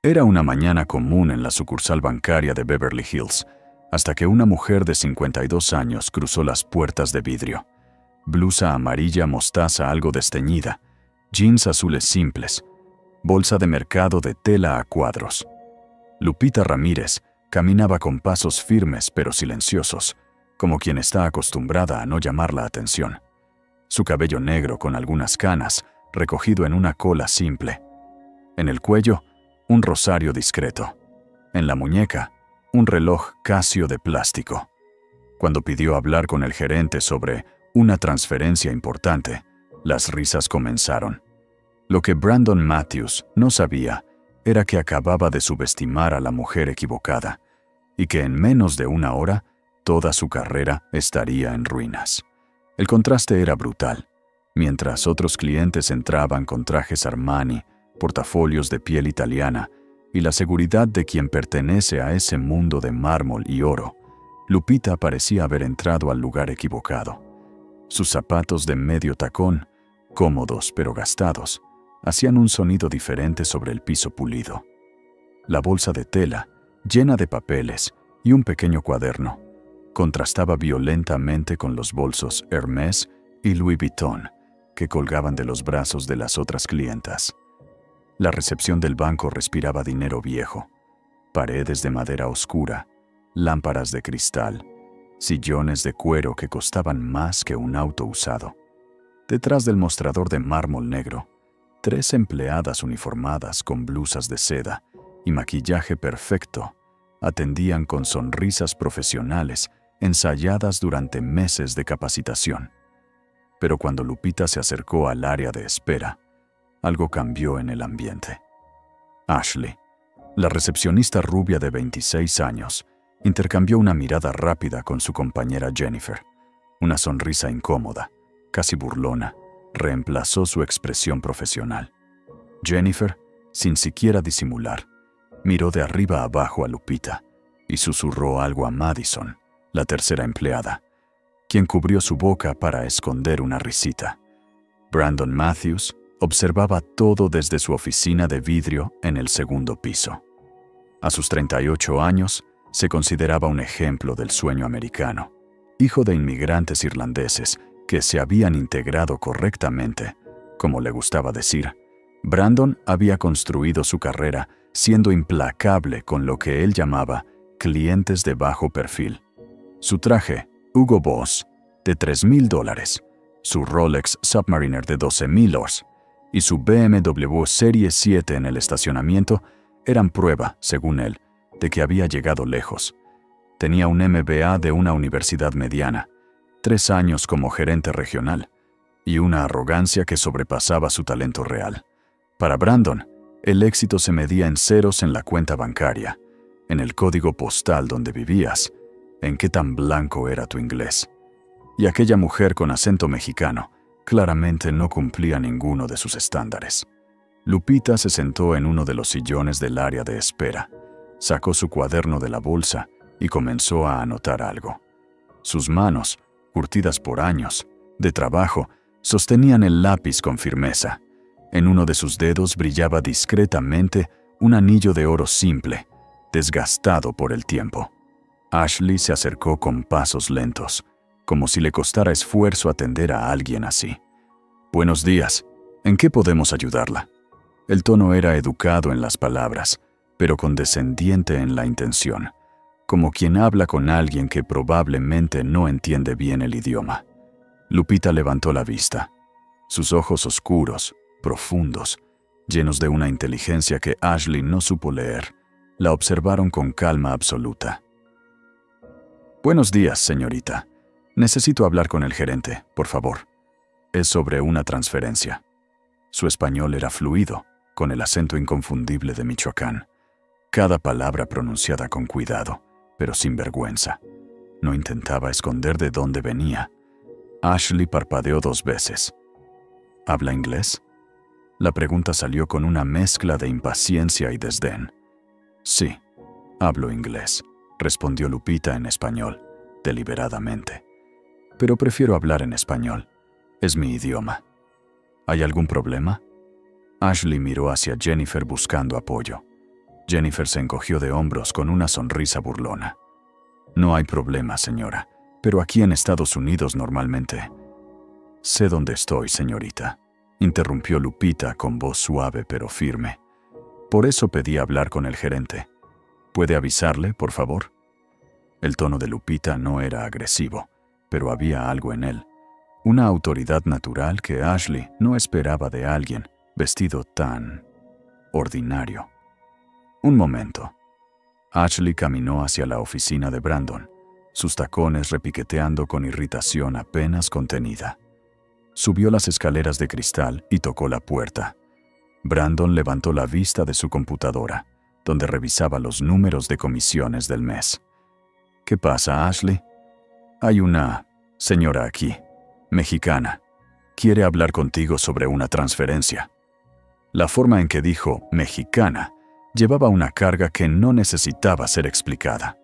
Era una mañana común en la sucursal bancaria de Beverly Hills, hasta que una mujer de 52 años cruzó las puertas de vidrio. Blusa amarilla mostaza algo desteñida, jeans azules simples, bolsa de mercado de tela a cuadros. Lupita Ramírez caminaba con pasos firmes pero silenciosos, como quien está acostumbrada a no llamar la atención. Su cabello negro con algunas canas, recogido en una cola simple. En el cuello, un rosario discreto. En la muñeca, un reloj Casio de plástico. Cuando pidió hablar con el gerente sobre una transferencia importante, las risas comenzaron. Lo que Brandon Matthews no sabía era que acababa de subestimar a la mujer equivocada y que en menos de una hora toda su carrera estaría en ruinas. El contraste era brutal. Mientras otros clientes entraban con trajes Armani, portafolios de piel italiana y la seguridad de quien pertenece a ese mundo de mármol y oro, Lupita parecía haber entrado al lugar equivocado. Sus zapatos de medio tacón, cómodos pero gastados, hacían un sonido diferente sobre el piso pulido. La bolsa de tela, llena de papeles y un pequeño cuaderno, contrastaba violentamente con los bolsos Hermès y Louis Vuitton que colgaban de los brazos de las otras clientas. La recepción del banco respiraba dinero viejo, paredes de madera oscura, lámparas de cristal, sillones de cuero que costaban más que un auto usado. Detrás del mostrador de mármol negro, 3 empleadas uniformadas con blusas de seda y maquillaje perfecto atendían con sonrisas profesionales ensayadas durante meses de capacitación. Pero cuando Lupita se acercó al área de espera, algo cambió en el ambiente. Ashley, la recepcionista rubia de 26 años, intercambió una mirada rápida con su compañera Jennifer. Una sonrisa incómoda, casi burlona, reemplazó su expresión profesional. Jennifer, sin siquiera disimular, miró de arriba abajo a Lupita y susurró algo a Madison, la tercera empleada, quien cubrió su boca para esconder una risita. Brandon Matthews observaba todo desde su oficina de vidrio en el segundo piso. A sus 38 años, se consideraba un ejemplo del sueño americano, hijo de inmigrantes irlandeses que se habían integrado correctamente. Como le gustaba decir, Brandon había construido su carrera siendo implacable con lo que él llamaba clientes de bajo perfil. Su traje, Hugo Boss, de $3,000, su Rolex Submariner de $12,000 y su BMW Serie 7 en el estacionamiento eran prueba, según él, de que había llegado lejos. Tenía un MBA de una universidad mediana, 3 años como gerente regional y una arrogancia que sobrepasaba su talento real. Para Brandon, el éxito se medía en ceros en la cuenta bancaria, en el código postal donde vivías, en qué tan blanco era tu inglés. Y aquella mujer con acento mexicano claramente no cumplía ninguno de sus estándares. Lupita se sentó en uno de los sillones del área de espera, sacó su cuaderno de la bolsa y comenzó a anotar algo. Sus manos, curtidas por años de trabajo, sostenían el lápiz con firmeza. En uno de sus dedos brillaba discretamente un anillo de oro simple, desgastado por el tiempo. Ashley se acercó con pasos lentos, como si le costara esfuerzo atender a alguien así. «Buenos días. ¿En qué podemos ayudarla?» El tono era educado en las palabras, pero condescendiente en la intención, como quien habla con alguien que probablemente no entiende bien el idioma. Lupita levantó la vista. Sus ojos oscuros, profundos, llenos de una inteligencia que Ashley no supo leer, la observaron con calma absoluta. «Buenos días, señorita. Necesito hablar con el gerente, por favor. Es sobre una transferencia». Su español era fluido, con el acento inconfundible de Michoacán. Cada palabra pronunciada con cuidado, pero sin vergüenza. No intentaba esconder de dónde venía. Ashley parpadeó 2 veces. ¿Habla inglés? La pregunta salió con una mezcla de impaciencia y desdén. «Sí, hablo inglés», respondió Lupita en español, deliberadamente. «Pero prefiero hablar en español. Es mi idioma». «¿Hay algún problema?» Ashley miró hacia Jennifer buscando apoyo. Jennifer se encogió de hombros con una sonrisa burlona. No hay problema, señora, pero aquí en Estados Unidos normalmente... Sé dónde estoy, señorita, interrumpió Lupita con voz suave pero firme. Por eso pedí hablar con el gerente. ¿Puede avisarle, por favor? El tono de Lupita no era agresivo, pero había algo en él. Una autoridad natural que Ashley no esperaba de alguien vestido tan ordinario. Un momento. Ashley caminó hacia la oficina de Brandon, sus tacones repiqueteando con irritación apenas contenida. Subió las escaleras de cristal y tocó la puerta. Brandon levantó la vista de su computadora, donde revisaba los números de comisiones del mes. ¿Qué pasa, Ashley? Hay una señora aquí, mexicana. Quiere hablar contigo sobre una transferencia. La forma en que dijo mexicana llevaba una carga que no necesitaba ser explicada.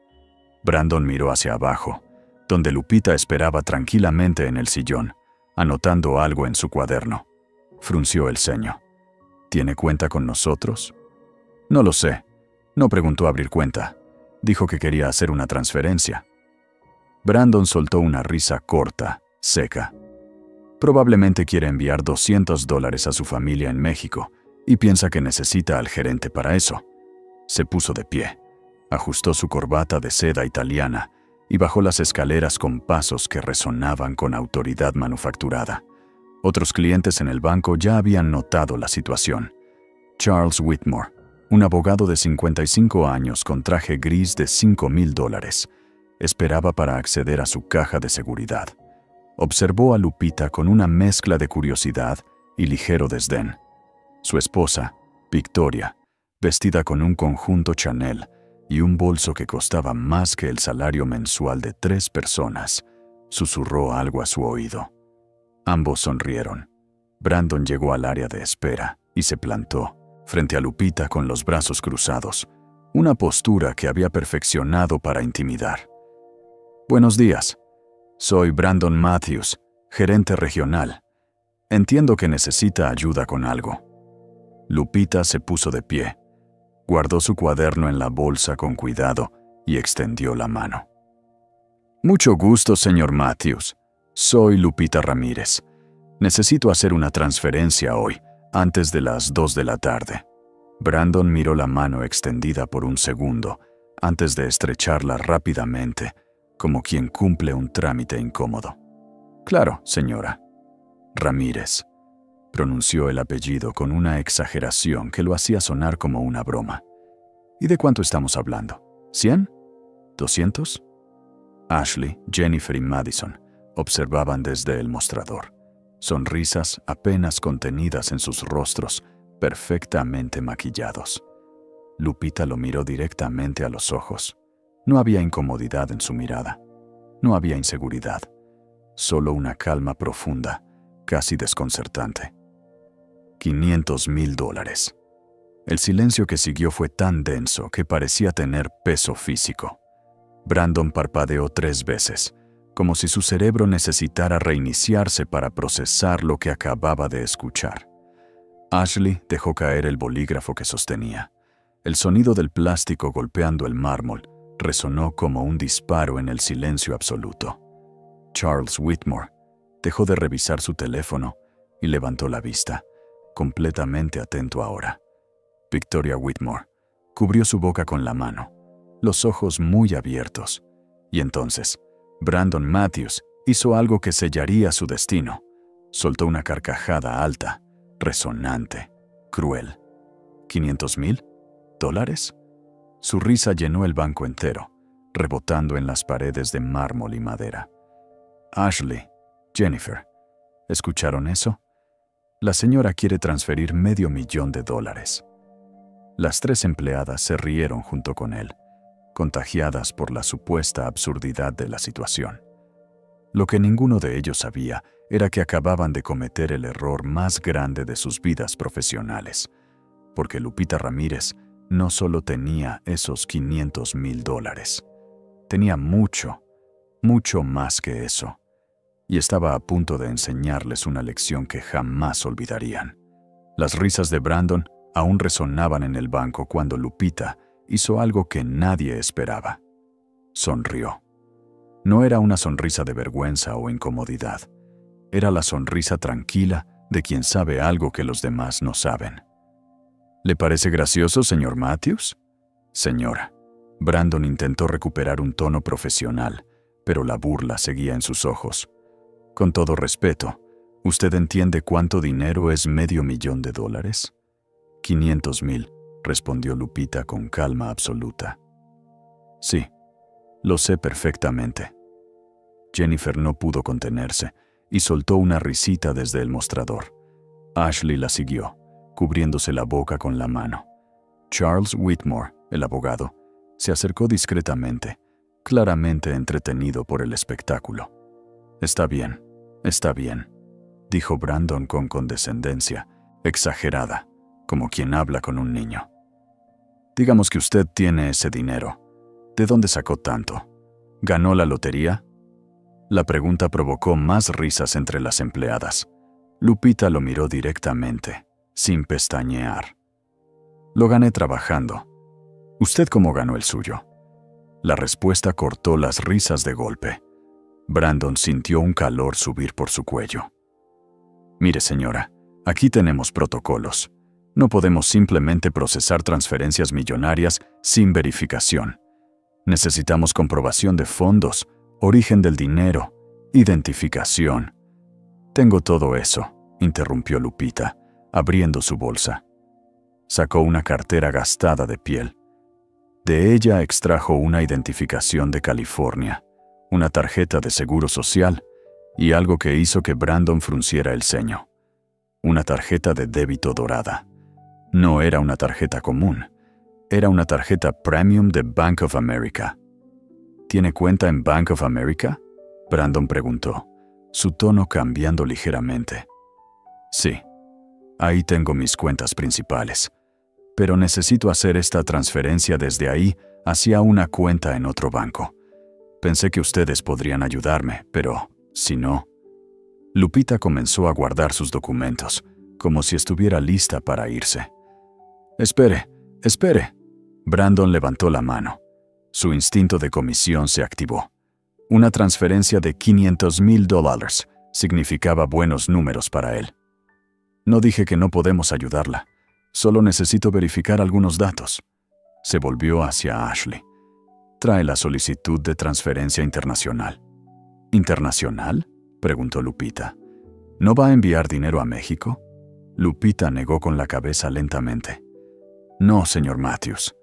Brandon miró hacia abajo, donde Lupita esperaba tranquilamente en el sillón, anotando algo en su cuaderno. Frunció el ceño. ¿Tiene cuenta con nosotros? No lo sé. No preguntó abrir cuenta. Dijo que quería hacer una transferencia. Brandon soltó una risa corta, seca. Probablemente quiere enviar $200 a su familia en México y piensa que necesita al gerente para eso. Se puso de pie, ajustó su corbata de seda italiana y bajó las escaleras con pasos que resonaban con autoridad manufacturada. Otros clientes en el banco ya habían notado la situación. Charles Whitmore, un abogado de 55 años con traje gris de $5,000, esperaba para acceder a su caja de seguridad. Observó a Lupita con una mezcla de curiosidad y ligero desdén. Su esposa, Victoria, vestida con un conjunto Chanel y un bolso que costaba más que el salario mensual de 3 personas, susurró algo a su oído. Ambos sonrieron. Brandon llegó al área de espera y se plantó frente a Lupita con los brazos cruzados, una postura que había perfeccionado para intimidar. Buenos días. Soy Brandon Matthews, gerente regional. Entiendo que necesita ayuda con algo. Lupita se puso de pie, guardó su cuaderno en la bolsa con cuidado y extendió la mano. Mucho gusto, señor Matthews. Soy Lupita Ramírez. Necesito hacer una transferencia hoy, antes de las 2 de la tarde. Brandon miró la mano extendida por un segundo, antes de estrecharla rápidamente, como quien cumple un trámite incómodo. Claro, señora. Ramírez, pronunció el apellido con una exageración que lo hacía sonar como una broma. ¿Y de cuánto estamos hablando? ¿100? ¿200? Ashley, Jennifer y Madison observaban desde el mostrador, sonrisas apenas contenidas en sus rostros, perfectamente maquillados. Lupita lo miró directamente a los ojos. No había incomodidad en su mirada. No había inseguridad. Solo una calma profunda, casi desconcertante. $500,000. El silencio que siguió fue tan denso que parecía tener peso físico. Brandon parpadeó 3 veces, como si su cerebro necesitara reiniciarse para procesar lo que acababa de escuchar. Ashley dejó caer el bolígrafo que sostenía. El sonido del plástico golpeando el mármol resonó como un disparo en el silencio absoluto. Charles Whitmore dejó de revisar su teléfono y levantó la vista, completamente atento ahora. Victoria Whitmore cubrió su boca con la mano, los ojos muy abiertos, y entonces Brandon Matthews hizo algo que sellaría su destino. Soltó una carcajada alta, resonante, cruel. ¿$500,000? Su risa llenó el banco entero, rebotando en las paredes de mármol y madera. Ashley, Jennifer, ¿escucharon eso? La señora quiere transferir $500,000. Las 3 empleadas se rieron junto con él, contagiadas por la supuesta absurdidad de la situación. Lo que ninguno de ellos sabía era que acababan de cometer el error más grande de sus vidas profesionales, porque Lupita Ramírez no solo tenía esos $500,000, tenía mucho, mucho más que eso, y estaba a punto de enseñarles una lección que jamás olvidarían. Las risas de Brandon aún resonaban en el banco cuando Lupita hizo algo que nadie esperaba. Sonrió. No era una sonrisa de vergüenza o incomodidad. Era la sonrisa tranquila de quien sabe algo que los demás no saben. ¿Le parece gracioso, señor Matthews? Señora. Brandon intentó recuperar un tono profesional, pero la burla seguía en sus ojos. Con todo respeto, ¿usted entiende cuánto dinero es $500,000? 500,000, respondió Lupita con calma absoluta. Sí, lo sé perfectamente. Jennifer no pudo contenerse y soltó una risita desde el mostrador. Ashley la siguió, cubriéndose la boca con la mano. Charles Whitmore, el abogado, se acercó discretamente, claramente entretenido por el espectáculo. Está bien, dijo Brandon con condescendencia, exagerada, como quien habla con un niño. Digamos que usted tiene ese dinero. ¿De dónde sacó tanto? ¿Ganó la lotería? La pregunta provocó más risas entre las empleadas. Lupita lo miró directamente, sin pestañear. Lo gané trabajando. ¿Usted cómo ganó el suyo? La respuesta cortó las risas de golpe. Brandon sintió un calor subir por su cuello. Mire, señora, aquí tenemos protocolos. No podemos simplemente procesar transferencias millonarias sin verificación. Necesitamos comprobación de fondos, origen del dinero, identificación. Tengo todo eso, interrumpió Lupita, abriendo su bolsa. Sacó una cartera gastada de piel. De ella extrajo una identificación de California, una tarjeta de seguro social y algo que hizo que Brandon frunciera el ceño. Una tarjeta de débito dorada. No era una tarjeta común. Era una tarjeta premium de Bank of America. ¿Tiene cuenta en Bank of America? Brandon preguntó, su tono cambiando ligeramente. Sí, ahí tengo mis cuentas principales, pero necesito hacer esta transferencia desde ahí hacia una cuenta en otro banco. Pensé que ustedes podrían ayudarme, pero si no... Lupita comenzó a guardar sus documentos, como si estuviera lista para irse. Espere. Brandon levantó la mano. Su instinto de comisión se activó. Una transferencia de $500,000 significaba buenos números para él. No dije que no podemos ayudarla. Solo necesito verificar algunos datos. Se volvió hacia Ashley. Trae la solicitud de transferencia internacional. ¿Internacional?, preguntó Lupita. ¿No va a enviar dinero a México? Lupita negó con la cabeza lentamente. No, señor Matthews.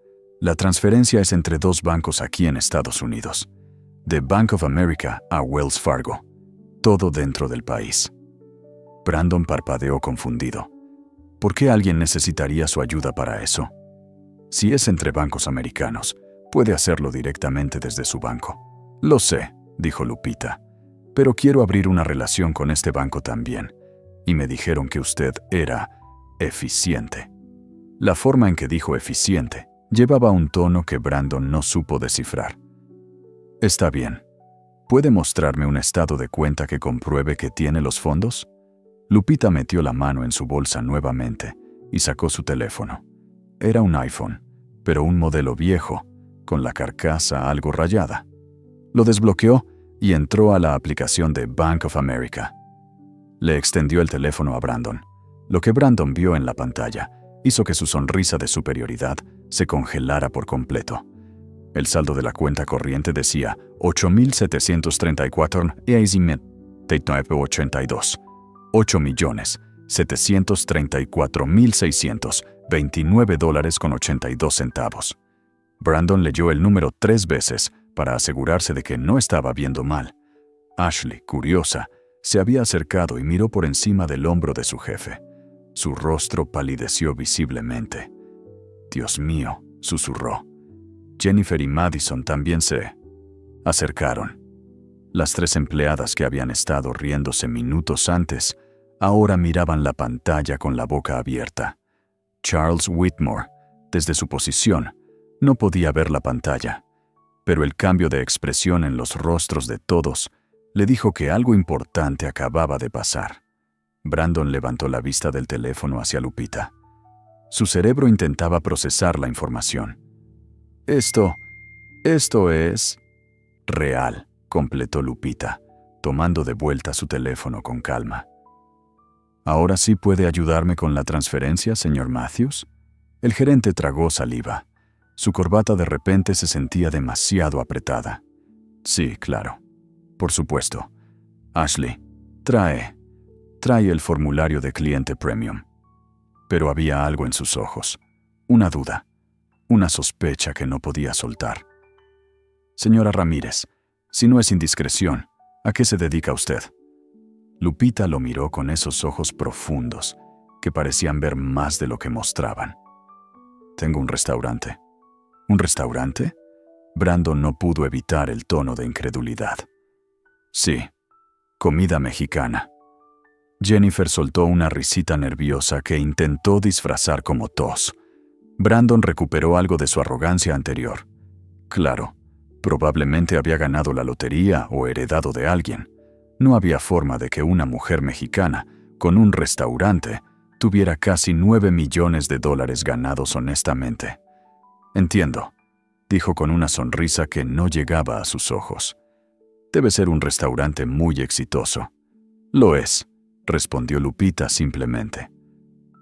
La transferencia es entre dos bancos aquí en Estados Unidos. De Bank of America a Wells Fargo. Todo dentro del país. Brandon parpadeó confundido. ¿Por qué alguien necesitaría su ayuda para eso? Si es entre bancos americanos, puede hacerlo directamente desde su banco. Lo sé, dijo Lupita, pero quiero abrir una relación con este banco también. Y me dijeron que usted era eficiente. La forma en que dijo eficiente llevaba un tono que Brandon no supo descifrar. Está bien. ¿Puede mostrarme un estado de cuenta que compruebe que tiene los fondos? Lupita metió la mano en su bolsa nuevamente y sacó su teléfono. Era un iPhone, pero un modelo viejo, con la carcasa algo rayada. Lo desbloqueó y entró a la aplicación de Bank of America. Le extendió el teléfono a Brandon. Lo que Brandon vio en la pantalla hizo que su sonrisa de superioridad se congelara por completo. El saldo de la cuenta corriente decía $8,734,82. $8,734,629.82. Brandon leyó el número 3 veces para asegurarse de que no estaba viendo mal. Ashley, curiosa, se había acercado y miró por encima del hombro de su jefe. Su rostro palideció visiblemente. «Dios mío», susurró. Jennifer y Madison también se acercaron. Las 3 empleadas que habían estado riéndose minutos antes, ahora miraban la pantalla con la boca abierta. Charles Whitmore, desde su posición, no podía ver la pantalla, pero el cambio de expresión en los rostros de todos le dijo que algo importante acababa de pasar. Brandon levantó la vista del teléfono hacia Lupita. Su cerebro intentaba procesar la información. Esto es real, completó Lupita, tomando de vuelta su teléfono con calma. ¿Ahora sí puede ayudarme con la transferencia, señor Matthews? El gerente tragó saliva. Su corbata de repente se sentía demasiado apretada. Sí, claro. Por supuesto. Ashley, trae el formulario de cliente premium. Pero había algo en sus ojos. Una duda. Una sospecha que no podía soltar. Señora Ramírez, si no es indiscreción, ¿a qué se dedica usted? Lupita lo miró con esos ojos profundos, que parecían ver más de lo que mostraban. Tengo un restaurante. ¿Un restaurante? Brandon no pudo evitar el tono de incredulidad. Sí, comida mexicana. Jennifer soltó una risita nerviosa que intentó disfrazar como tos. Brandon recuperó algo de su arrogancia anterior. Claro, probablemente había ganado la lotería o heredado de alguien. No había forma de que una mujer mexicana, con un restaurante, tuviera casi $9 millones ganados honestamente. Entiendo, dijo con una sonrisa que no llegaba a sus ojos. Debe ser un restaurante muy exitoso. Lo es, respondió Lupita simplemente.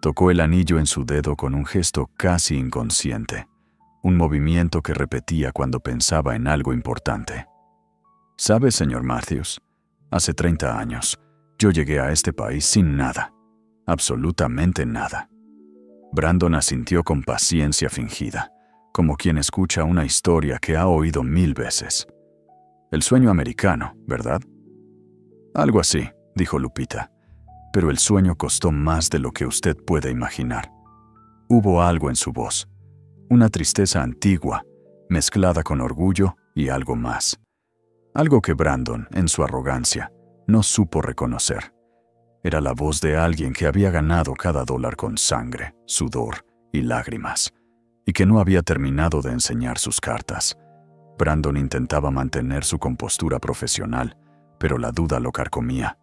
Tocó el anillo en su dedo con un gesto casi inconsciente, un movimiento que repetía cuando pensaba en algo importante. ¿Sabe, señor Matthews? Hace 30 años, yo llegué a este país sin nada, absolutamente nada. Brandon asintió con paciencia fingida, como quien escucha una historia que ha oído 1000 veces. El sueño americano, ¿verdad? Algo así, dijo Lupita, pero el sueño costó más de lo que usted puede imaginar. Hubo algo en su voz, una tristeza antigua, mezclada con orgullo y algo más. Algo que Brandon, en su arrogancia, no supo reconocer. Era la voz de alguien que había ganado cada dólar con sangre, sudor y lágrimas, y que no había terminado de enseñar sus cartas. Brandon intentaba mantener su compostura profesional, pero la duda lo carcomía.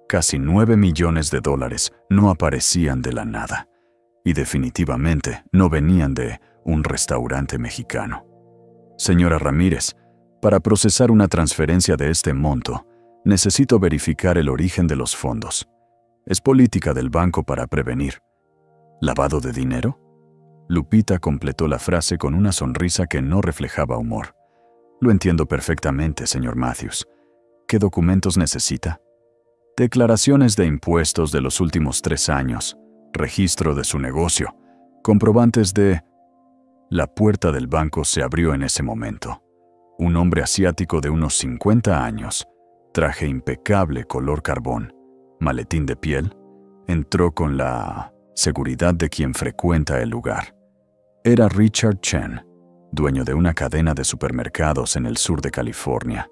Casi $9 millones no aparecían de la nada, y definitivamente no venían de un restaurante mexicano. Señora Ramírez, para procesar una transferencia de este monto, necesito verificar el origen de los fondos. Es política del banco para prevenir. ¿Lavado de dinero? Lupita completó la frase con una sonrisa que no reflejaba humor. Lo entiendo perfectamente, señor Matthews. ¿Qué documentos necesita? Declaraciones de impuestos de los últimos 3 años, registro de su negocio, comprobantes de... La puerta del banco se abrió en ese momento. Un hombre asiático de unos 50 años, traje impecable color carbón, maletín de piel, entró con la seguridad de quien frecuenta el lugar. Era Richard Chen, dueño de una cadena de supermercados en el sur de California.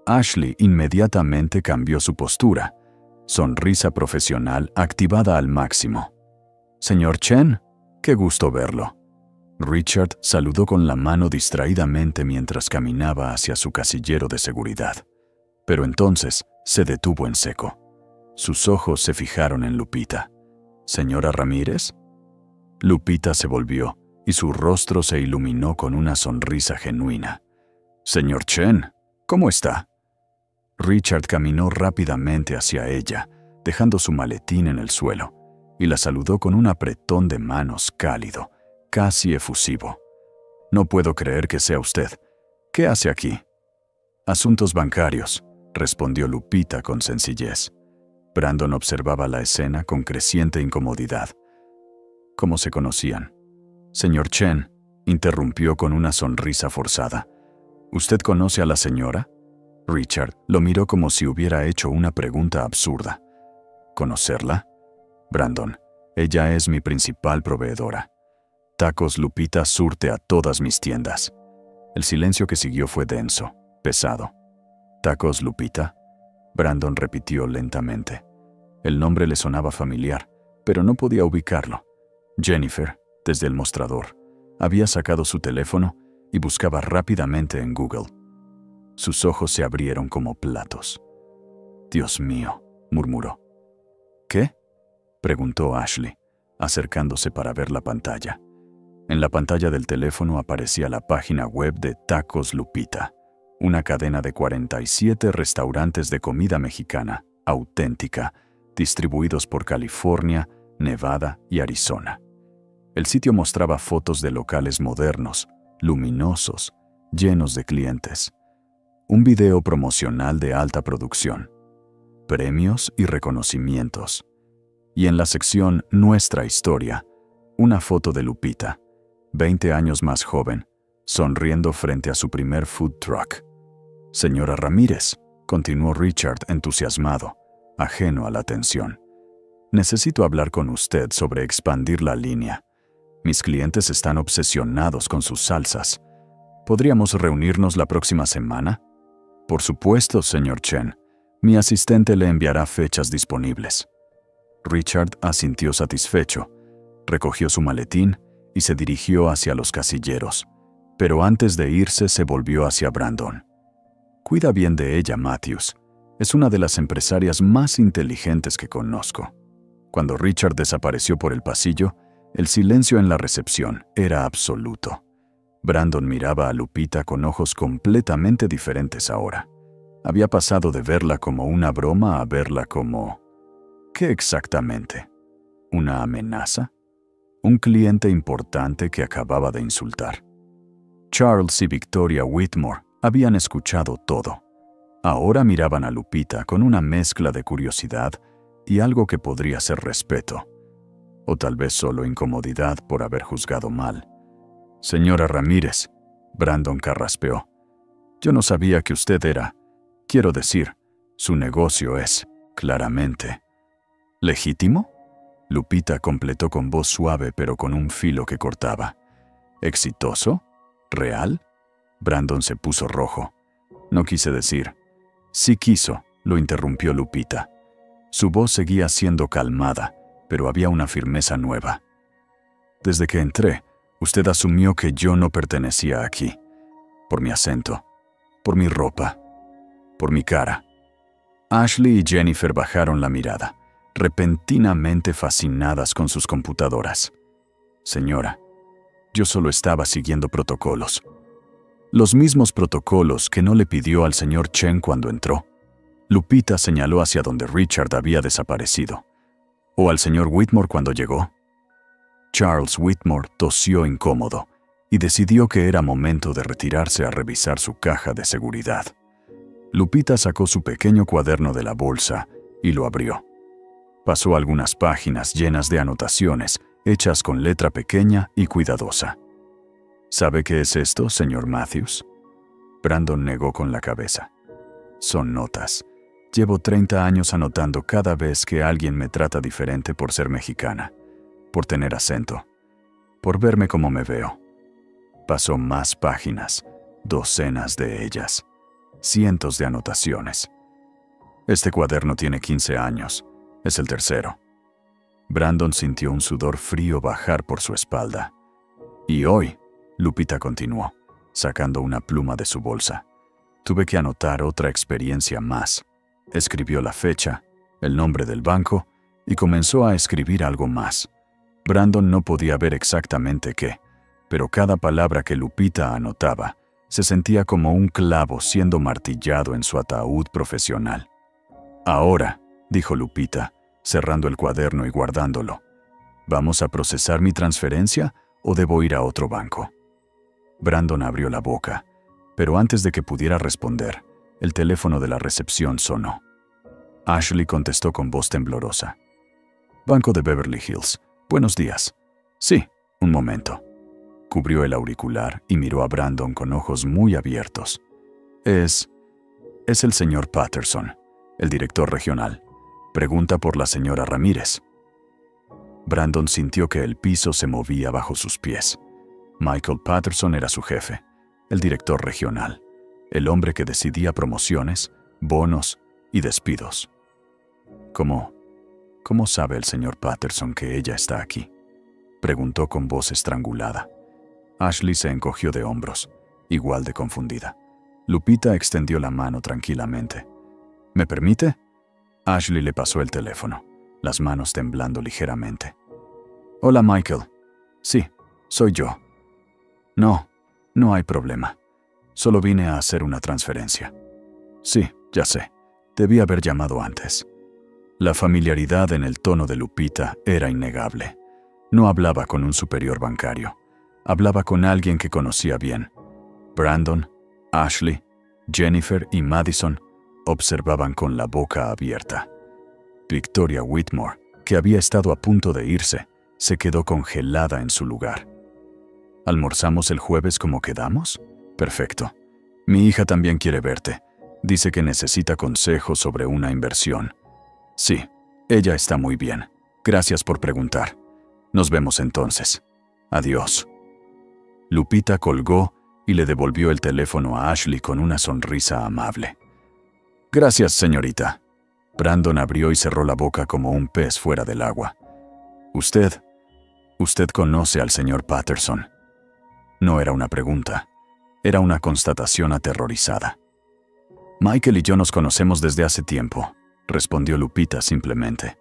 Ashley inmediatamente cambió su postura, sonrisa profesional activada al máximo. «Señor Chen, qué gusto verlo». Richard saludó con la mano distraídamente mientras caminaba hacia su casillero de seguridad. Pero entonces se detuvo en seco. Sus ojos se fijaron en Lupita. «¿Señora Ramírez?» Lupita se volvió y su rostro se iluminó con una sonrisa genuina. «Señor Chen, ¿cómo está?» Richard caminó rápidamente hacia ella, dejando su maletín en el suelo, y la saludó con un apretón de manos cálido, casi efusivo. «No puedo creer que sea usted. ¿Qué hace aquí?» «Asuntos bancarios», respondió Lupita con sencillez. Brandon observaba la escena con creciente incomodidad. ¿Cómo se conocían? «Señor Chen», interrumpió con una sonrisa forzada. «¿Usted conoce a la señora?» Richard lo miró como si hubiera hecho una pregunta absurda. ¿Conocerla? «Brandon, ella es mi principal proveedora. Tacos Lupita surte a todas mis tiendas». El silencio que siguió fue denso, pesado. «¿Tacos Lupita?» Brandon repitió lentamente. El nombre le sonaba familiar, pero no podía ubicarlo. Jennifer, desde el mostrador, había sacado su teléfono y buscaba rápidamente en Google. Sus ojos se abrieron como platos. «Dios mío», murmuró. «¿Qué?», preguntó Ashley. acercándose para ver la pantalla. En la pantalla del teléfono aparecía la página web de Tacos Lupita, una cadena de 47 restaurantes de comida mexicana, auténtica, distribuidos por California, Nevada y Arizona. El sitio mostraba fotos de locales modernos, luminosos, llenos de clientes. Un video promocional de alta producción, premios y reconocimientos. Y en la sección Nuestra Historia, una foto de Lupita, 20 años más joven, sonriendo frente a su primer food truck. Señora Ramírez, continuó Richard entusiasmado, ajeno a la tensión. Necesito hablar con usted sobre expandir la línea. Mis clientes están obsesionados con sus salsas. ¿Podríamos reunirnos la próxima semana? Por supuesto, señor Chen. Mi asistente le enviará fechas disponibles. Richard asintió satisfecho, recogió su maletín y se dirigió hacia los casilleros, pero antes de irse se volvió hacia Brandon. Cuida bien de ella, Matthews. Es una de las empresarias más inteligentes que conozco. Cuando Richard desapareció por el pasillo, el silencio en la recepción era absoluto. Brandon miraba a Lupita con ojos completamente diferentes ahora. Había pasado de verla como una broma a verla como... ¿Qué exactamente? ¿Una amenaza? ¿Un cliente importante que acababa de insultar? Charles y Victoria Whitmore habían escuchado todo. Ahora miraban a Lupita con una mezcla de curiosidad y algo que podría ser respeto. O tal vez solo incomodidad por haber juzgado mal. Señora Ramírez, Brandon carraspeó. Yo no sabía que usted era... Quiero decir, su negocio es, claramente... ¿Legítimo? Lupita completó con voz suave pero con un filo que cortaba. ¿Exitoso? ¿Real? Brandon se puso rojo. No quise decir. Sí quiso, lo interrumpió Lupita. Su voz seguía siendo calmada, pero había una firmeza nueva. Desde que entré, usted asumió que yo no pertenecía aquí. Por mi acento, por mi ropa, por mi cara. Ashley y Jennifer bajaron la mirada, repentinamente fascinadas con sus computadoras. Señora, yo solo estaba siguiendo protocolos. Los mismos protocolos que no le pidió al señor Chen cuando entró. Lupita señaló hacia donde Richard había desaparecido. ¿O al señor Whitmore cuando llegó? Charles Whitmore tosió incómodo y decidió que era momento de retirarse a revisar su caja de seguridad. Lupita sacó su pequeño cuaderno de la bolsa y lo abrió. Pasó algunas páginas llenas de anotaciones, hechas con letra pequeña y cuidadosa. ¿Sabe qué es esto, señor Matthews? Brandon negó con la cabeza. Son notas. Llevo 30 años anotando cada vez que alguien me trata diferente por ser mexicana, por tener acento, por verme como me veo. Pasó más páginas, docenas de ellas, cientos de anotaciones. Este cuaderno tiene 15 años. Es el tercero. Brandon sintió un sudor frío bajar por su espalda. Y hoy, Lupita continuó, sacando una pluma de su bolsa. Tuve que anotar otra experiencia más. Escribió la fecha, el nombre del banco y comenzó a escribir algo más. Brandon no podía ver exactamente qué, pero cada palabra que Lupita anotaba se sentía como un clavo siendo martillado en su ataúd profesional. Ahora, dijo Lupita, cerrando el cuaderno y guardándolo. ¿Vamos a procesar mi transferencia o debo ir a otro banco? Brandon abrió la boca, pero antes de que pudiera responder, el teléfono de la recepción sonó. Ashley contestó con voz temblorosa. Banco de Beverly Hills. Buenos días. Sí, un momento. Cubrió el auricular y miró a Brandon con ojos muy abiertos. Es el señor Patterson, el director regional. Pregunta por la señora Ramírez. Brandon sintió que el piso se movía bajo sus pies. Michael Patterson era su jefe, el director regional, el hombre que decidía promociones, bonos y despidos. ¿Cómo sabe el señor Patterson que ella está aquí? Preguntó con voz estrangulada. Ashley se encogió de hombros, igual de confundida. Lupita extendió la mano tranquilamente. ¿Me permite? Ashley le pasó el teléfono, las manos temblando ligeramente. Hola, Michael. Sí, soy yo. No, no hay problema. Solo vine a hacer una transferencia. Sí, ya sé. Debí haber llamado antes. La familiaridad en el tono de Lupita era innegable. No hablaba con un superior bancario. Hablaba con alguien que conocía bien. Brandon, Ashley, Jennifer y Madison observaban con la boca abierta. Victoria Whitmore, que había estado a punto de irse, se quedó congelada en su lugar. ¿Almorzamos el jueves como quedamos? Perfecto. Mi hija también quiere verte. Dice que necesita consejos sobre una inversión. Sí, ella está muy bien. Gracias por preguntar. Nos vemos entonces. Adiós. Lupita colgó y le devolvió el teléfono a Ashley con una sonrisa amable. Gracias, señorita. Brandon abrió y cerró la boca como un pez fuera del agua. Usted conoce al señor Patterson. No era una pregunta, era una constatación aterrorizada. Michael y yo nos conocemos desde hace tiempo, respondió Lupita simplemente.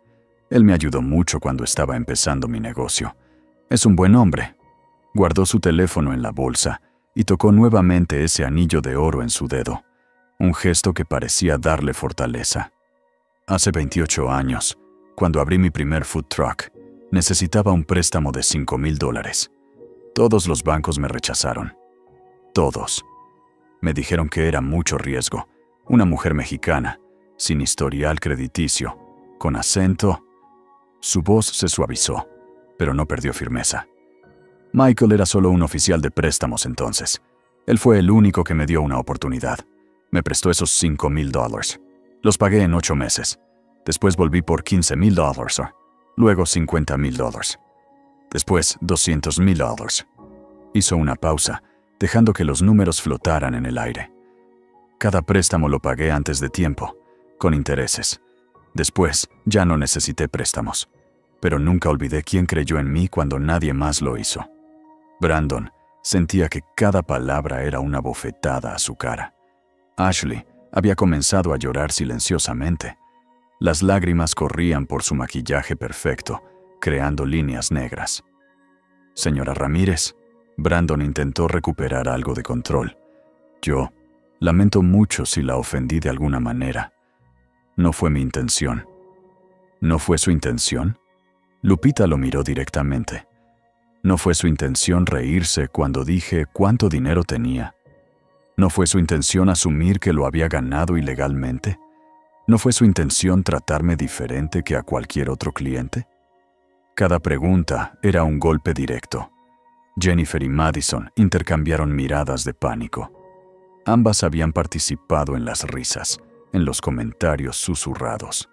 Él me ayudó mucho cuando estaba empezando mi negocio. Es un buen hombre. Guardó su teléfono en la bolsa y tocó nuevamente ese anillo de oro en su dedo, un gesto que parecía darle fortaleza. Hace 28 años, cuando abrí mi primer food truck, necesitaba un préstamo de $5,000. Todos los bancos me rechazaron. Todos. Me dijeron que era mucho riesgo. Una mujer mexicana, sin historial crediticio, con acento. Su voz se suavizó, pero no perdió firmeza. Michael era solo un oficial de préstamos entonces. Él fue el único que me dio una oportunidad. Me prestó esos $5,000. Los pagué en 8 meses. Después volví por $15,000. Luego $50,000. Después $200,000. Hizo una pausa, dejando que los números flotaran en el aire. Cada préstamo lo pagué antes de tiempo, con intereses. Después ya no necesité préstamos, pero nunca olvidé quién creyó en mí cuando nadie más lo hizo. Brandon sentía que cada palabra era una bofetada a su cara. Ashley había comenzado a llorar silenciosamente. Las lágrimas corrían por su maquillaje perfecto, creando líneas negras. Señora Ramírez, Brandon intentó recuperar algo de control. Yo lamento mucho si la ofendí de alguna manera. No fue mi intención. ¿No fue su intención? Lupita lo miró directamente. ¿No fue su intención reírse cuando dije cuánto dinero tenía? ¿No fue su intención asumir que lo había ganado ilegalmente? ¿No fue su intención tratarme diferente que a cualquier otro cliente? Cada pregunta era un golpe directo. Jennifer y Madison intercambiaron miradas de pánico. Ambas habían participado en las risas, en los comentarios susurrados.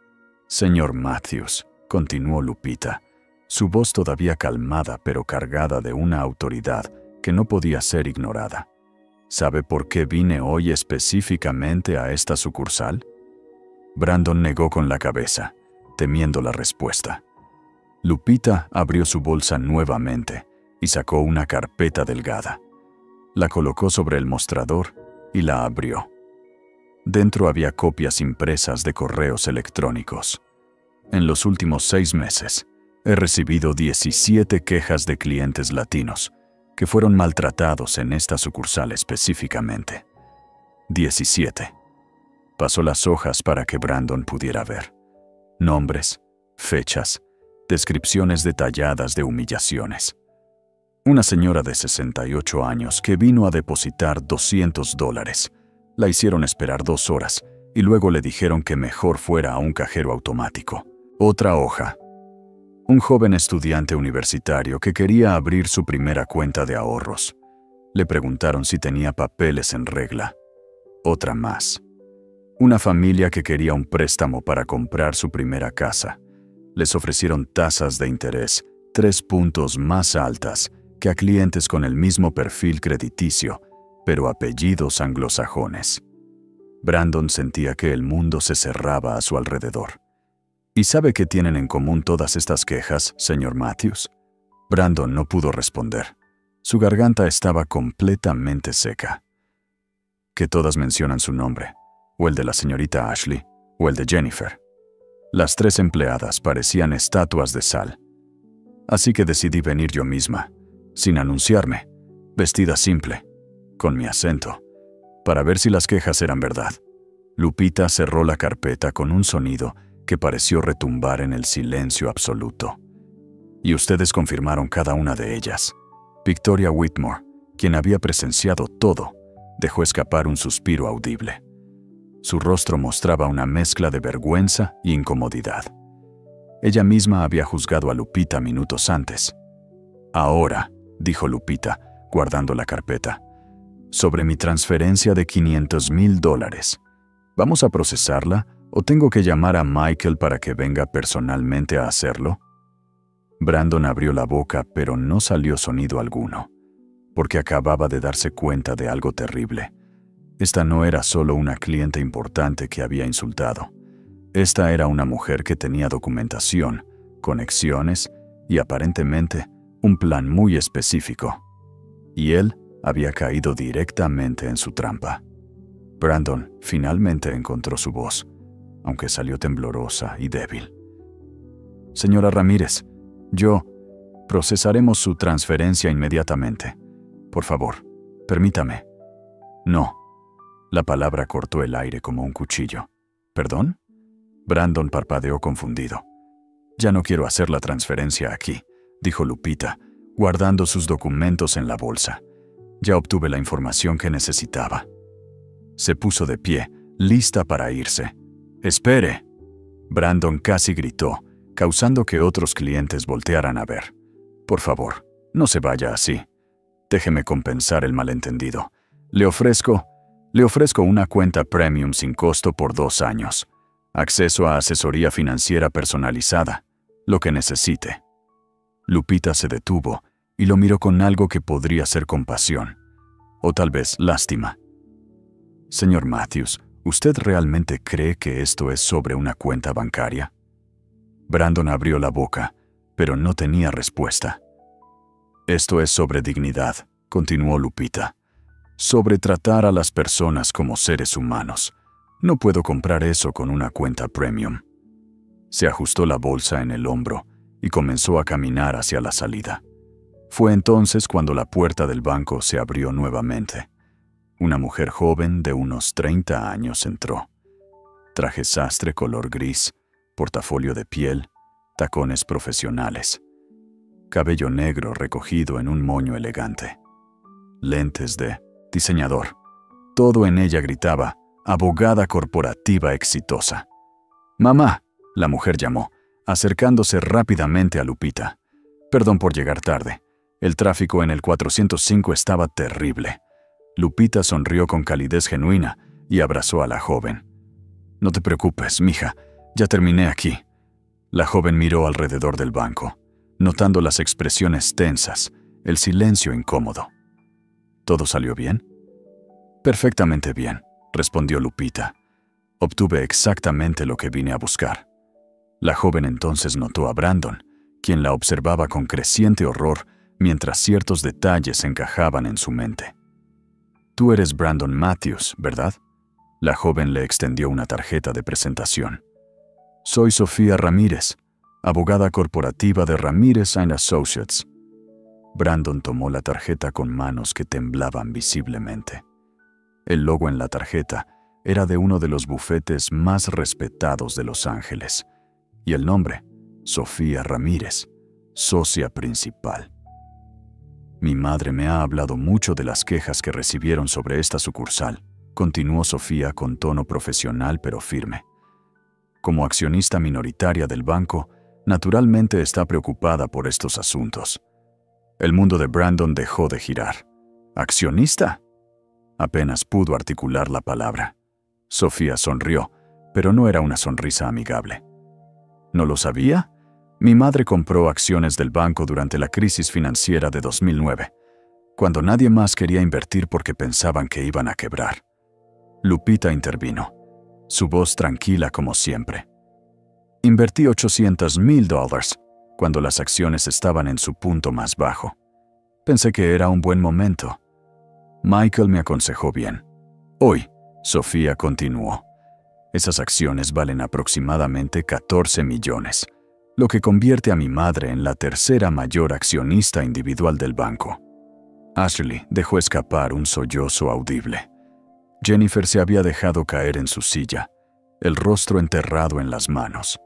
Señor Matthews, continuó Lupita, su voz todavía calmada pero cargada de una autoridad que no podía ser ignorada. ¿Sabe por qué vine hoy específicamente a esta sucursal? Brandon negó con la cabeza, temiendo la respuesta. Lupita abrió su bolsa nuevamente y sacó una carpeta delgada. La colocó sobre el mostrador y la abrió. Dentro había copias impresas de correos electrónicos. En los últimos 6 meses, he recibido 17 quejas de clientes latinos que fueron maltratados en esta sucursal específicamente. 17. Pasó las hojas para que Brandon pudiera ver. Nombres, fechas, descripciones detalladas de humillaciones. Una señora de 68 años que vino a depositar $200. La hicieron esperar 2 horas y luego le dijeron que mejor fuera a un cajero automático. Otra hoja. Un joven estudiante universitario que quería abrir su primera cuenta de ahorros. Le preguntaron si tenía papeles en regla. Otra más. Una familia que quería un préstamo para comprar su primera casa. Les ofrecieron tasas de interés 3 puntos más altas que a clientes con el mismo perfil crediticio, pero apellidos anglosajones. Brandon sentía que el mundo se cerraba a su alrededor. ¿Y sabe qué tienen en común todas estas quejas, señor Matthews? Brandon no pudo responder. Su garganta estaba completamente seca. Que todas mencionan su nombre, o el de la señorita Ashley, o el de Jennifer. Las 3 empleadas parecían estatuas de sal. Así que decidí venir yo misma, sin anunciarme, vestida simple, con mi acento, para ver si las quejas eran verdad. Lupita cerró la carpeta con un sonido que pareció retumbar en el silencio absoluto. Y ustedes confirmaron cada una de ellas. Victoria Whitmore, quien había presenciado todo, dejó escapar un suspiro audible. Su rostro mostraba una mezcla de vergüenza y incomodidad. Ella misma había juzgado a Lupita minutos antes. Ahora, dijo Lupita, guardando la carpeta, sobre mi transferencia de $500,000. ¿Vamos a procesarla o tengo que llamar a Michael para que venga personalmente a hacerlo? Brandon abrió la boca, pero no salió sonido alguno, porque acababa de darse cuenta de algo terrible. Esta no era solo una cliente importante que había insultado. Esta era una mujer que tenía documentación, conexiones y aparentemente un plan muy específico. Y él había caído directamente en su trampa. Brandon finalmente encontró su voz, aunque salió temblorosa y débil. Señora Ramírez, procesaremos su transferencia inmediatamente. Por favor, permítame. No. La palabra cortó el aire como un cuchillo. ¿Perdón? Brandon parpadeó confundido. Ya no quiero hacer la transferencia aquí, dijo Lupita, guardando sus documentos en la bolsa. Ya obtuve la información que necesitaba. Se puso de pie, lista para irse. ¡Espere! Brandon casi gritó, causando que otros clientes voltearan a ver. Por favor, no se vaya así. Déjeme compensar el malentendido. Le ofrezco una cuenta premium sin costo por 2 años. Acceso a asesoría financiera personalizada, lo que necesite. Lupita se detuvo y lo miró con algo que podría ser compasión, o tal vez lástima. Señor Matthews, ¿usted realmente cree que esto es sobre una cuenta bancaria? Brandon abrió la boca, pero no tenía respuesta. Esto es sobre dignidad, continuó Lupita. Sobre tratar a las personas como seres humanos. No puedo comprar eso con una cuenta premium. Se ajustó la bolsa en el hombro y comenzó a caminar hacia la salida. Fue entonces cuando la puerta del banco se abrió nuevamente. Una mujer joven de unos 30 años entró. Traje sastre color gris, portafolio de piel, tacones profesionales. Cabello negro recogido en un moño elegante. Lentes de diseñador. Todo en ella gritaba, abogada corporativa exitosa. «Mamá», la mujer llamó, acercándose rápidamente a Lupita. «Perdón por llegar tarde. El tráfico en el 405 estaba terrible». Lupita sonrió con calidez genuina y abrazó a la joven. «No te preocupes, mija, ya terminé aquí». La joven miró alrededor del banco, notando las expresiones tensas, el silencio incómodo. ¿Todo salió bien? Perfectamente bien, respondió Lupita. Obtuve exactamente lo que vine a buscar. La joven entonces notó a Brandon, quien la observaba con creciente horror mientras ciertos detalles encajaban en su mente. Tú eres Brandon Matthews, ¿verdad? La joven le extendió una tarjeta de presentación. Soy Sofía Ramírez, abogada corporativa de Ramírez & Associates. Brandon tomó la tarjeta con manos que temblaban visiblemente. El logo en la tarjeta era de uno de los bufetes más respetados de Los Ángeles, y el nombre, Sofía Ramírez, socia principal. Mi madre me ha hablado mucho de las quejas que recibieron sobre esta sucursal, continuó Sofía con tono profesional pero firme. Como accionista minoritaria del banco, naturalmente está preocupada por estos asuntos. El mundo de Brandon dejó de girar. ¿Accionista? Apenas pudo articular la palabra. Sofía sonrió, pero no era una sonrisa amigable. ¿No lo sabía? Mi madre compró acciones del banco durante la crisis financiera de 2009, cuando nadie más quería invertir porque pensaban que iban a quebrar. Lupita intervino, su voz tranquila como siempre. Invertí $800,000 cuando las acciones estaban en su punto más bajo. Pensé que era un buen momento. Michael me aconsejó bien. Hoy, Sofía continuó. Esas acciones valen aproximadamente 14 millones. lo que convierte a mi madre en la tercera mayor accionista individual del banco. Ashley dejó escapar un sollozo audible. Jennifer se había dejado caer en su silla, el rostro enterrado en las manos.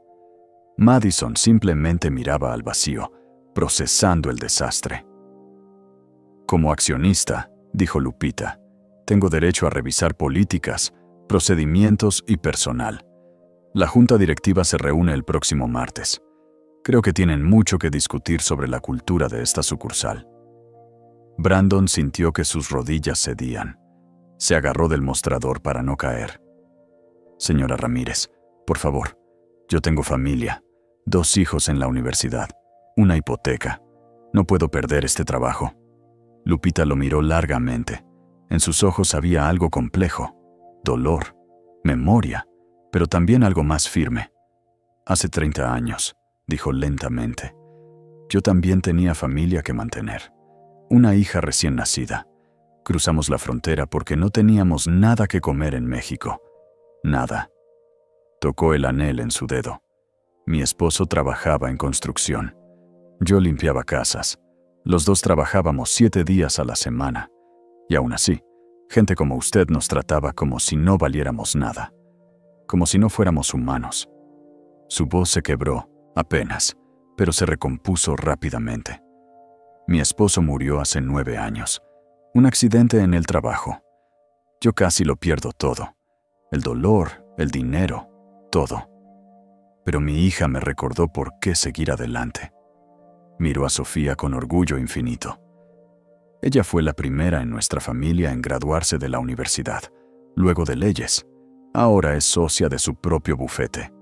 Madison simplemente miraba al vacío, procesando el desastre. Como accionista, dijo Lupita, tengo derecho a revisar políticas, procedimientos y personal. La junta directiva se reúne el próximo martes. Creo que tienen mucho que discutir sobre la cultura de esta sucursal. Brandon sintió que sus rodillas cedían. Se agarró del mostrador para no caer. Señora Ramírez, por favor, yo tengo familia, 2 hijos en la universidad, una hipoteca. No puedo perder este trabajo. Lupita lo miró largamente. En sus ojos había algo complejo, dolor, memoria, pero también algo más firme. Hace 30 años, dijo lentamente, yo también tenía familia que mantener. Una hija recién nacida. Cruzamos la frontera porque no teníamos nada que comer en México. Nada. Tocó el anel en su dedo. Mi esposo trabajaba en construcción. Yo limpiaba casas. Los dos trabajábamos 7 días a la semana. Y aún así, gente como usted nos trataba como si no valiéramos nada. Como si no fuéramos humanos. Su voz se quebró, apenas, pero se recompuso rápidamente. Mi esposo murió hace 9 años. Un accidente en el trabajo. Yo casi lo pierdo todo. El dolor, el dinero, todo. Pero mi hija me recordó por qué seguir adelante. Miró a Sofía con orgullo infinito. Ella fue la primera en nuestra familia en graduarse de la universidad, luego de leyes. Ahora es socia de su propio bufete.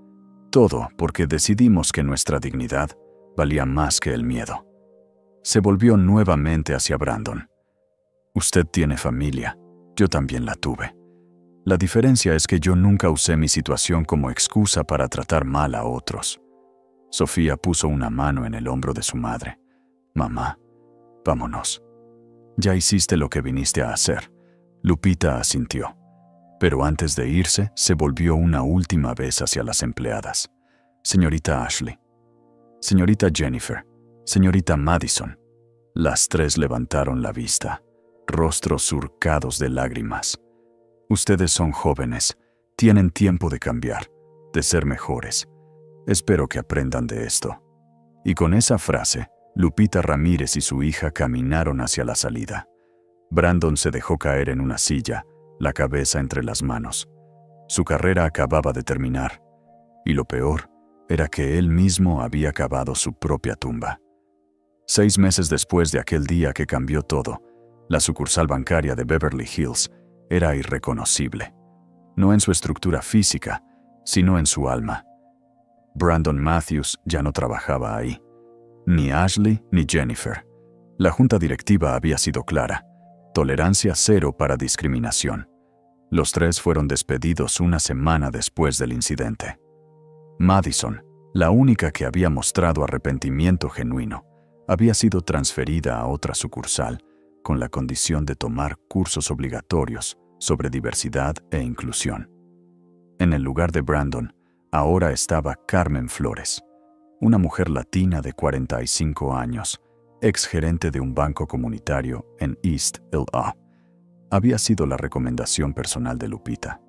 Todo porque decidimos que nuestra dignidad valía más que el miedo. Se volvió nuevamente hacia Brandon. Usted tiene familia, yo también la tuve. La diferencia es que yo nunca usé mi situación como excusa para tratar mal a otros. Sofía puso una mano en el hombro de su madre. Mamá, vámonos. Ya hiciste lo que viniste a hacer. Lupita asintió. Pero antes de irse, se volvió una última vez hacia las empleadas. Señorita Ashley, señorita Jennifer, señorita Madison. Las 3 levantaron la vista, rostros surcados de lágrimas. Ustedes son jóvenes, tienen tiempo de cambiar, de ser mejores. Espero que aprendan de esto. Y con esa frase, Lupita Ramírez y su hija caminaron hacia la salida. Brandon se dejó caer en una silla, la cabeza entre las manos. Su carrera acababa de terminar, y lo peor era que él mismo había cavado su propia tumba. 6 meses después de aquel día que cambió todo, la sucursal bancaria de Beverly Hills era irreconocible, no en su estructura física, sino en su alma. Brandon Matthews ya no trabajaba ahí. Ni Ashley ni Jennifer. La junta directiva había sido clara. Tolerancia cero para discriminación. Los 3 fueron despedidos una semana después del incidente. Madison, la única que había mostrado arrepentimiento genuino, había sido transferida a otra sucursal con la condición de tomar cursos obligatorios sobre diversidad e inclusión. En el lugar de Brandon, ahora estaba Carmen Flores, una mujer latina de 45 años, exgerente de un banco comunitario en East LA. Había sido la recomendación personal de Lupita.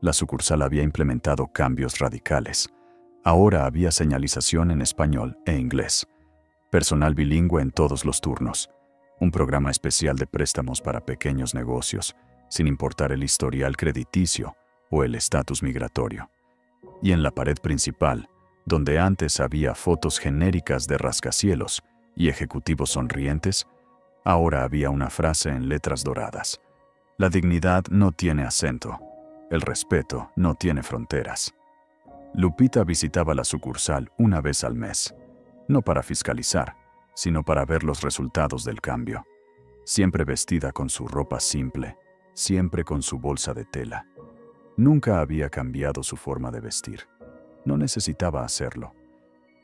La sucursal había implementado cambios radicales. Ahora había señalización en español e inglés, personal bilingüe en todos los turnos, un programa especial de préstamos para pequeños negocios, sin importar el historial crediticio o el estatus migratorio. Y en la pared principal, donde antes había fotos genéricas de rascacielos y ejecutivos sonrientes, ahora había una frase en letras doradas. La dignidad no tiene acento. El respeto no tiene fronteras. Lupita visitaba la sucursal una vez al mes, no para fiscalizar, sino para ver los resultados del cambio. Siempre vestida con su ropa simple, siempre con su bolsa de tela. Nunca había cambiado su forma de vestir. No necesitaba hacerlo.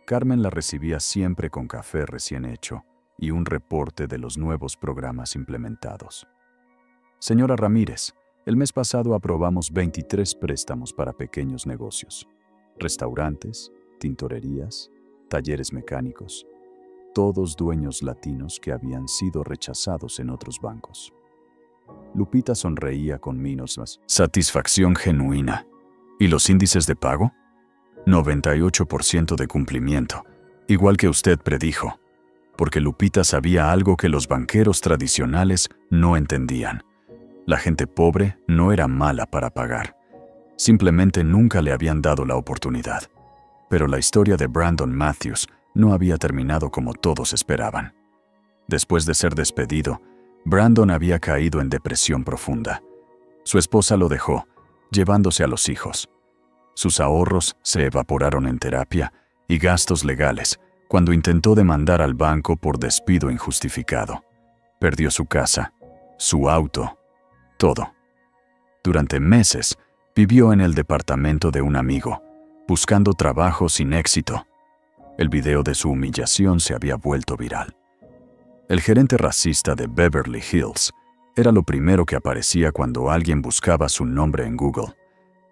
Carmen la recibía siempre con café recién hecho y un reporte de los nuevos programas implementados. Señora Ramírez, el mes pasado aprobamos 23 préstamos para pequeños negocios, restaurantes, tintorerías, talleres mecánicos, todos dueños latinos que habían sido rechazados en otros bancos. Lupita sonreía con minuosas satisfacción genuina. ¿Y los índices de pago? 98% de cumplimiento, igual que usted predijo, porque Lupita sabía algo que los banqueros tradicionales no entendían. La gente pobre no era mala para pagar. Simplemente nunca le habían dado la oportunidad. Pero la historia de Brandon Matthews no había terminado como todos esperaban. Después de ser despedido, Brandon había caído en depresión profunda. Su esposa lo dejó, llevándose a los hijos. Sus ahorros se evaporaron en terapia y gastos legales cuando intentó demandar al banco por despido injustificado. Perdió su casa, su auto, todo. Durante meses, vivió en el departamento de un amigo, buscando trabajo sin éxito. El video de su humillación se había vuelto viral. El gerente racista de Beverly Hills era lo primero que aparecía cuando alguien buscaba su nombre en Google.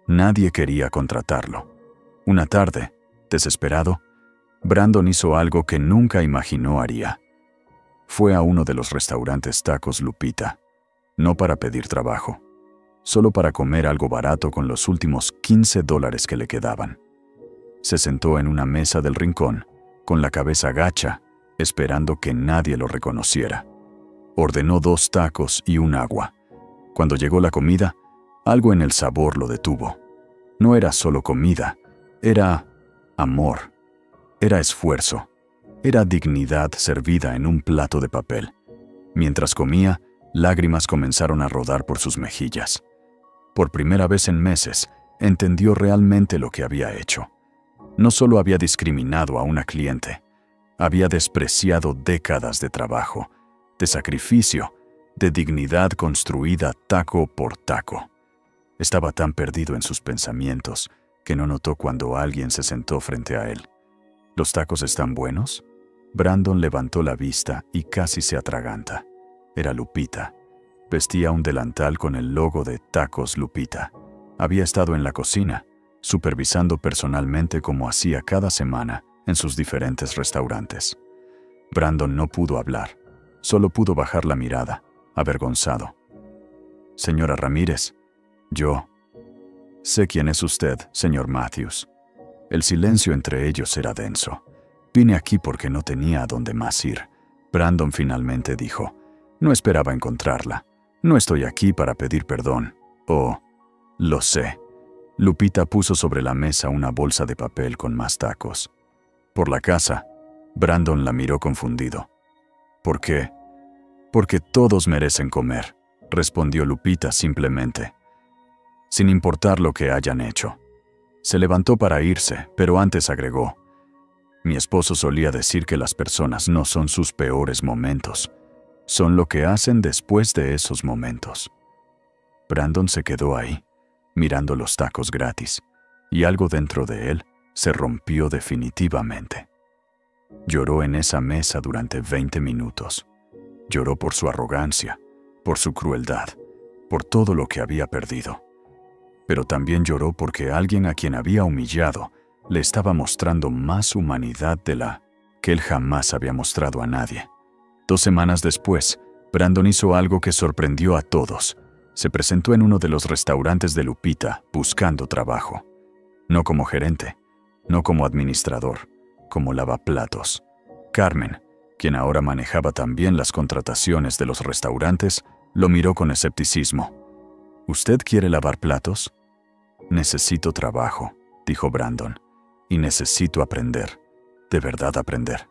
Nadie quería contratarlo. Una tarde, desesperado, Brandon hizo algo que nunca imaginó haría. Fue a uno de los restaurantes Tacos Lupita, no para pedir trabajo, solo para comer algo barato con los últimos $15 que le quedaban. Se sentó en una mesa del rincón, con la cabeza gacha, esperando que nadie lo reconociera. Ordenó 2 tacos y un agua. Cuando llegó la comida, algo en el sabor lo detuvo. No era solo comida, era amor, era esfuerzo, era dignidad servida en un plato de papel. Mientras comía, lágrimas comenzaron a rodar por sus mejillas. Por primera vez en meses, entendió realmente lo que había hecho. No solo había discriminado a una cliente, había despreciado décadas de trabajo, de sacrificio, de dignidad construida taco por taco. Estaba tan perdido en sus pensamientos que no notó cuando alguien se sentó frente a él. ¿Los tacos están buenos? Brandon levantó la vista y casi se atraganta. Era Lupita. Vestía un delantal con el logo de Tacos Lupita. Había estado en la cocina, supervisando personalmente como hacía cada semana en sus diferentes restaurantes. Brandon no pudo hablar, solo pudo bajar la mirada, avergonzado. «Señora Ramírez, yo sé quién es usted, señor Matthews». El silencio entre ellos era denso. «Vine aquí porque no tenía a dónde más ir», Brandon finalmente dijo. «No esperaba encontrarla. No estoy aquí para pedir perdón. Oh, lo sé». Lupita puso sobre la mesa una bolsa de papel con más tacos. «Por la casa». Brandon la miró confundido. «¿Por qué?» «Porque todos merecen comer», respondió Lupita simplemente, sin importar lo que hayan hecho. Se levantó para irse, pero antes agregó: «Mi esposo solía decir que las personas no son sus peores momentos, son lo que hacen después de esos momentos». Brandon se quedó ahí, mirando los tacos gratis, y algo dentro de él se rompió definitivamente. Lloró en esa mesa durante 20 minutos. Lloró por su arrogancia, por su crueldad, por todo lo que había perdido. Pero también lloró porque alguien a quien había humillado le estaba mostrando más humanidad de la que él jamás había mostrado a nadie. 2 semanas después, Brandon hizo algo que sorprendió a todos. Se presentó en uno de los restaurantes de Lupita buscando trabajo. No como gerente, no como administrador, como lavaplatos. Carmen, quien ahora manejaba también las contrataciones de los restaurantes, lo miró con escepticismo. «¿Usted quiere lavar platos?» «Necesito trabajo», dijo Brandon, «y necesito aprender, de verdad aprender».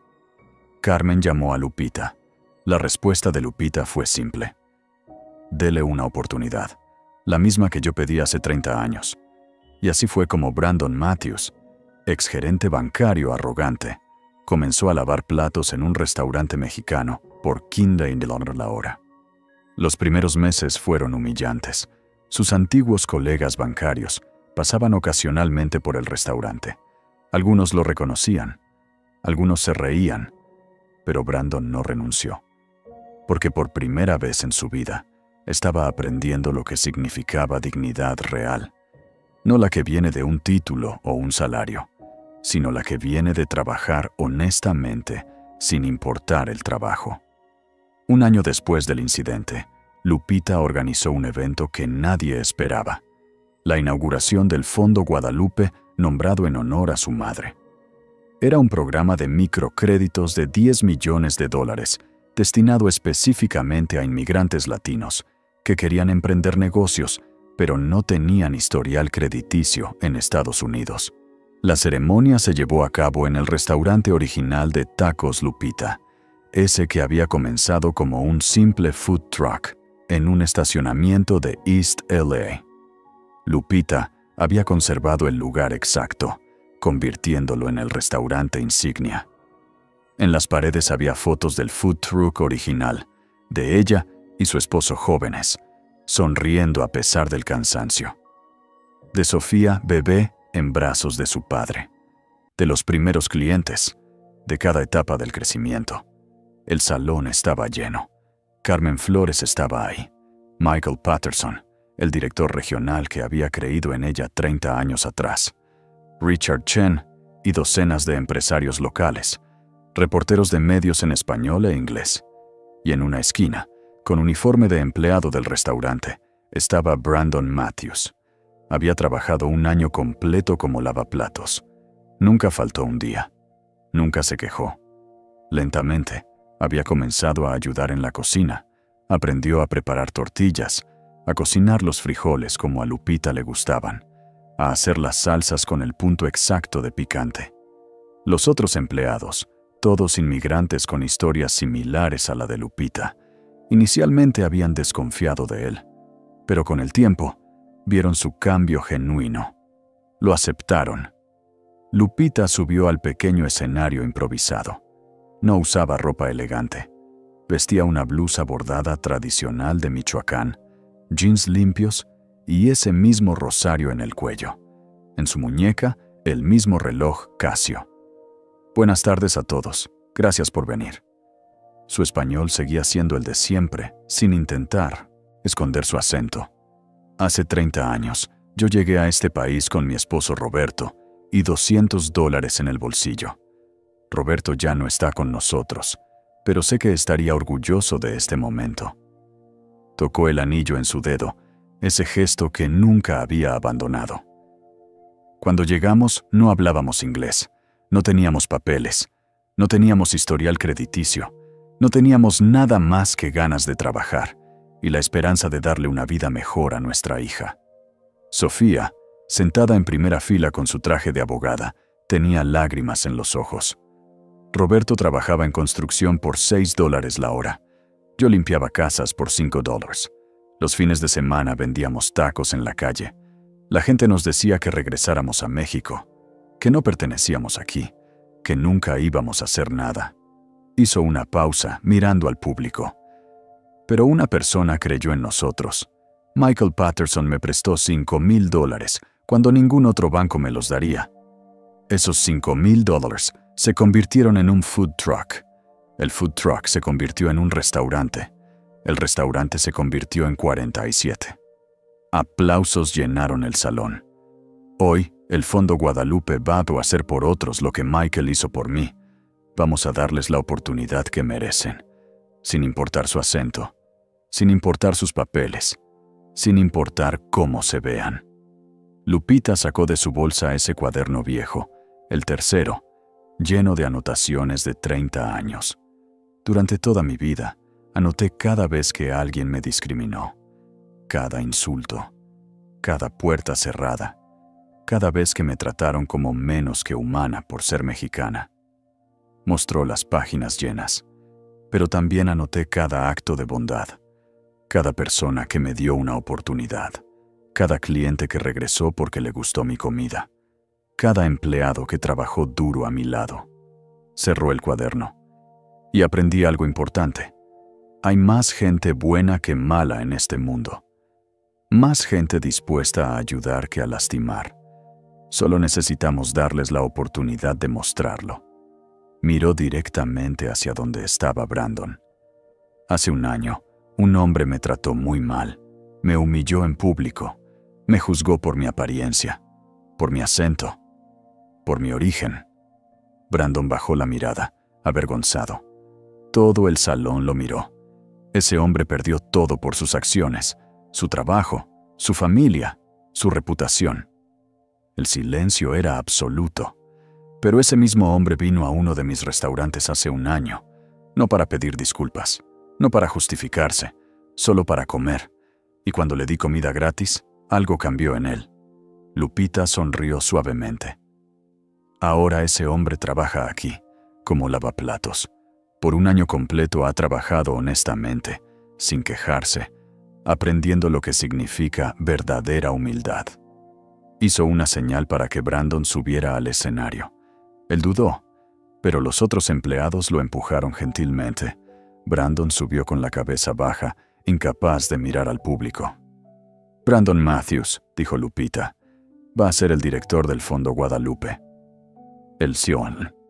Carmen llamó a Lupita. La respuesta de Lupita fue simple: «Dele una oportunidad, la misma que yo pedí hace 30 años». Y así fue como Brandon Matthews, exgerente bancario arrogante, comenzó a lavar platos en un restaurante mexicano por $15 la hora. Los primeros meses fueron humillantes. Sus antiguos colegas bancarios pasaban ocasionalmente por el restaurante. Algunos lo reconocían, algunos se reían, pero Brandon no renunció, porque por primera vez en su vida estaba aprendiendo lo que significaba dignidad real, no la que viene de un título o un salario, sino la que viene de trabajar honestamente, sin importar el trabajo. Un año después del incidente, Lupita organizó un evento que nadie esperaba: la inauguración del Fondo Guadalupe, nombrado en honor a su madre. Era un programa de microcréditos de $10 millones destinado específicamente a inmigrantes latinos que querían emprender negocios, pero no tenían historial crediticio en Estados Unidos. La ceremonia se llevó a cabo en el restaurante original de Tacos Lupita, ese que había comenzado como un simple food truck en un estacionamiento de East LA. Lupita había conservado el lugar exacto, convirtiéndolo en el restaurante insignia. En las paredes había fotos del food truck original, de ella y su esposo jóvenes, sonriendo a pesar del cansancio. De Sofía, bebé, en brazos de su padre. De los primeros clientes, de cada etapa del crecimiento. El salón estaba lleno. Carmen Flores estaba ahí. Michael Patterson, el director regional que había creído en ella 30 años atrás. Richard Chen y docenas de empresarios locales, reporteros de medios en español e inglés. Y en una esquina, con uniforme de empleado del restaurante, estaba Brandon Matthews. Había trabajado un año completo como lavaplatos. Nunca faltó un día. Nunca se quejó. Lentamente, había comenzado a ayudar en la cocina. Aprendió a preparar tortillas, a cocinar los frijoles como a Lupita le gustaban, a hacer las salsas con el punto exacto de picante. Los otros empleados, todos inmigrantes con historias similares a la de Lupita, inicialmente habían desconfiado de él, pero con el tiempo vieron su cambio genuino. Lo aceptaron. Lupita subió al pequeño escenario improvisado. No usaba ropa elegante. Vestía una blusa bordada tradicional de Michoacán, jeans limpios y ese mismo rosario en el cuello. En su muñeca, el mismo reloj Casio. Buenas tardes a todos. Gracias por venir. Su español seguía siendo el de siempre, sin intentar esconder su acento. Hace 30 años, yo llegué a este país con mi esposo Roberto y $200 en el bolsillo. Roberto ya no está con nosotros, pero sé que estaría orgulloso de este momento. Tocó el anillo en su dedo, ese gesto que nunca había abandonado. Cuando llegamos, no hablábamos inglés, no teníamos papeles, no teníamos historial crediticio, no teníamos nada más que ganas de trabajar y la esperanza de darle una vida mejor a nuestra hija. Sofía, sentada en primera fila con su traje de abogada, tenía lágrimas en los ojos. Roberto trabajaba en construcción por $6 la hora. Yo limpiaba casas por $5. Los fines de semana vendíamos tacos en la calle. La gente nos decía que regresáramos a México, que no pertenecíamos aquí, que nunca íbamos a hacer nada. Hizo una pausa, mirando al público. Pero una persona creyó en nosotros. Michael Patterson me prestó $5,000 cuando ningún otro banco me los daría. Esos $5,000 se convirtieron en un food truck. El food truck se convirtió en un restaurante. El restaurante se convirtió en 47. Aplausos llenaron el salón. Hoy, el Fondo Guadalupe va a hacer por otros lo que Michael hizo por mí. Vamos a darles la oportunidad que merecen, sin importar su acento, sin importar sus papeles, sin importar cómo se vean. Lupita sacó de su bolsa ese cuaderno viejo, el tercero, lleno de anotaciones de 30 años. Durante toda mi vida, anoté cada vez que alguien me discriminó, cada insulto, cada puerta cerrada, cada vez que me trataron como menos que humana por ser mexicana. Mostró las páginas llenas, pero también anoté cada acto de bondad, cada persona que me dio una oportunidad, cada cliente que regresó porque le gustó mi comida, cada empleado que trabajó duro a mi lado. Cerró el cuaderno y aprendí algo importante. Hay más gente buena que mala en este mundo. Más gente dispuesta a ayudar que a lastimar. Solo necesitamos darles la oportunidad de mostrarlo. Miró directamente hacia donde estaba Brandon. Hace un año, un hombre me trató muy mal. Me humilló en público. Me juzgó por mi apariencia, por mi acento, por mi origen. Brandon bajó la mirada, avergonzado. Todo el salón lo miró. Ese hombre perdió todo por sus acciones, su trabajo, su familia, su reputación. El silencio era absoluto. Pero ese mismo hombre vino a uno de mis restaurantes hace un año, no para pedir disculpas, no para justificarse, solo para comer. Y cuando le di comida gratis, algo cambió en él. Lupita sonrió suavemente. Ahora ese hombre trabaja aquí, como lavaplatos. Por un año completo ha trabajado honestamente, sin quejarse, aprendiendo lo que significa verdadera humildad. Hizo una señal para que Brandon subiera al escenario. Él dudó, pero los otros empleados lo empujaron gentilmente. Brandon subió con la cabeza baja, incapaz de mirar al público. Brandon Matthews, dijo Lupita, va a ser el director del Fondo Guadalupe. El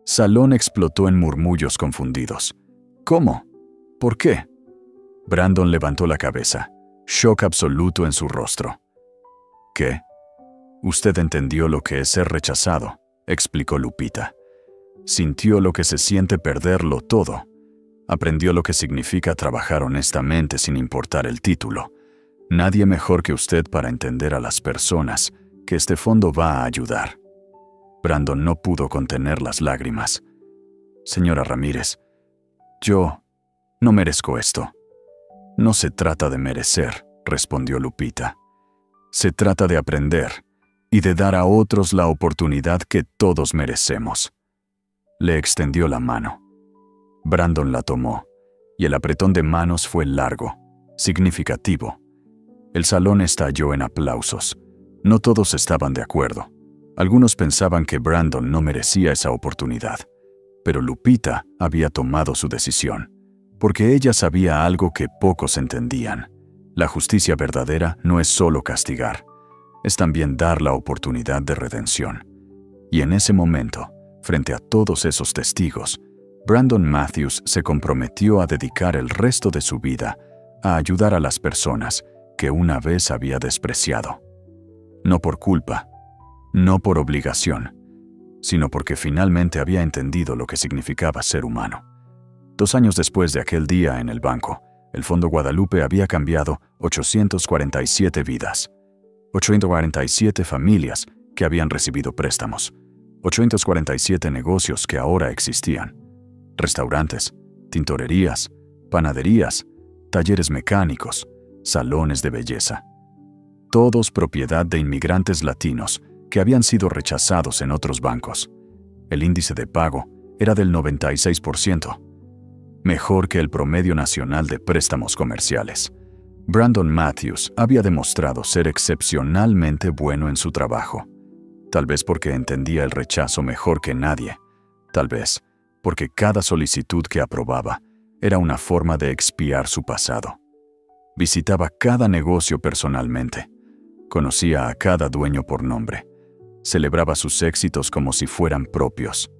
salón explotó en murmullos confundidos. ¿Cómo? ¿Por qué? Brandon levantó la cabeza, shock absoluto en su rostro. ¿Qué? Usted entendió lo que es ser rechazado, explicó Lupita. Sintió lo que se siente perderlo todo. Aprendió lo que significa trabajar honestamente sin importar el título. Nadie mejor que usted para entender a las personas que este fondo va a ayudar. Brandon no pudo contener las lágrimas. Señora Ramírez, yo no merezco esto. No se trata de merecer, respondió Lupita. Se trata de aprender y de dar a otros la oportunidad que todos merecemos. Le extendió la mano. Brandon la tomó, y el apretón de manos fue largo, significativo. El salón estalló en aplausos. No todos estaban de acuerdo. Algunos pensaban que Brandon no merecía esa oportunidad, pero Lupita había tomado su decisión, porque ella sabía algo que pocos entendían. La justicia verdadera no es solo castigar, es también dar la oportunidad de redención. Y en ese momento, frente a todos esos testigos, Brandon Matthews se comprometió a dedicar el resto de su vida a ayudar a las personas que una vez había despreciado. No por culpa, no por obligación, sino porque finalmente había entendido lo que significaba ser humano. 2 años después de aquel día en el banco, el Fondo Guadalupe había cambiado 847 vidas, 847 familias que habían recibido préstamos, 847 negocios que ahora existían, restaurantes, tintorerías, panaderías, talleres mecánicos, salones de belleza. Todos propiedad de inmigrantes latinos que habían sido rechazados en otros bancos. El índice de pago era del 96%, mejor que el promedio nacional de préstamos comerciales. Brandon Matthews había demostrado ser excepcionalmente bueno en su trabajo, tal vez porque entendía el rechazo mejor que nadie, tal vez porque cada solicitud que aprobaba era una forma de expiar su pasado. Visitaba cada negocio personalmente, conocía a cada dueño por nombre, celebraba sus éxitos como si fueran propios.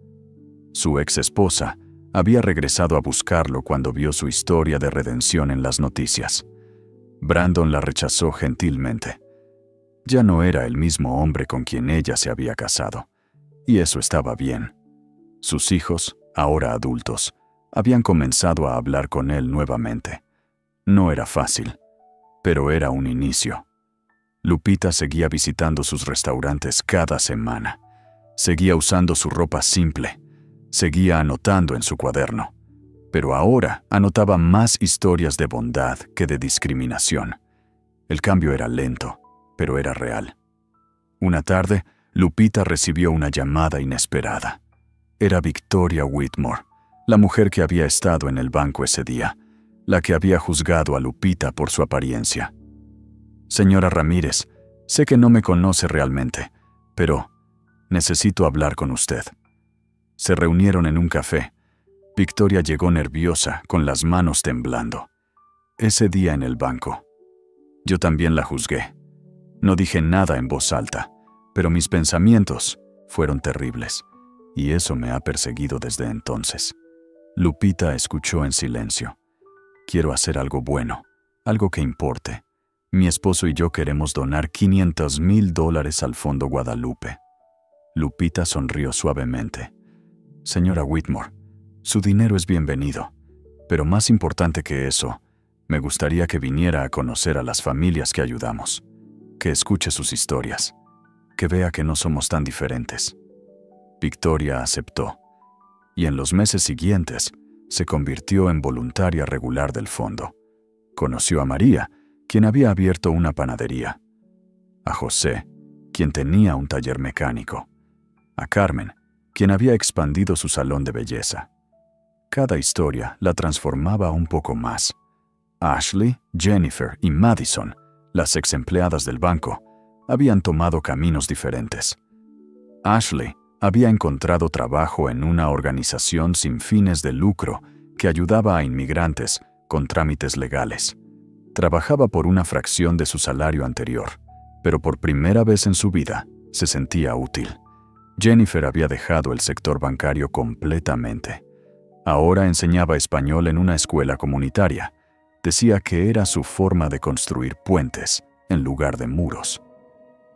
Su ex esposa había regresado a buscarlo cuando vio su historia de redención en las noticias. Brandon la rechazó gentilmente. Ya no era el mismo hombre con quien ella se había casado, y eso estaba bien. Sus hijos, ahora adultos, habían comenzado a hablar con él nuevamente. No era fácil, pero era un inicio. Lupita seguía visitando sus restaurantes cada semana. Seguía usando su ropa simple. Seguía anotando en su cuaderno. Pero ahora anotaba más historias de bondad que de discriminación. El cambio era lento, pero era real. Una tarde, Lupita recibió una llamada inesperada. Era Victoria Whitmore, la mujer que había estado en el banco ese día, la que había juzgado a Lupita por su apariencia. Señora Ramírez, sé que no me conoce realmente, pero necesito hablar con usted. Se reunieron en un café. Victoria llegó nerviosa, con las manos temblando. Ese día en el banco, yo también la juzgué. No dije nada en voz alta, pero mis pensamientos fueron terribles, y eso me ha perseguido desde entonces. Lupita escuchó en silencio. Quiero hacer algo bueno, algo que importe. Mi esposo y yo queremos donar $500,000 al Fondo Guadalupe. Lupita sonrió suavemente. Señora Whitmore, su dinero es bienvenido, pero más importante que eso, me gustaría que viniera a conocer a las familias que ayudamos, que escuche sus historias, que vea que no somos tan diferentes. Victoria aceptó, y en los meses siguientes se convirtió en voluntaria regular del fondo. Conoció a María, quien había abierto una panadería, a José, quien tenía un taller mecánico, a Carmen, quien había expandido su salón de belleza. Cada historia la transformaba un poco más. Ashley, Jennifer y Madison, las ex empleadas del banco, habían tomado caminos diferentes. Ashley había encontrado trabajo en una organización sin fines de lucro que ayudaba a inmigrantes con trámites legales. Trabajaba por una fracción de su salario anterior, pero por primera vez en su vida se sentía útil. Jennifer había dejado el sector bancario completamente. Ahora enseñaba español en una escuela comunitaria. Decía que era su forma de construir puentes en lugar de muros.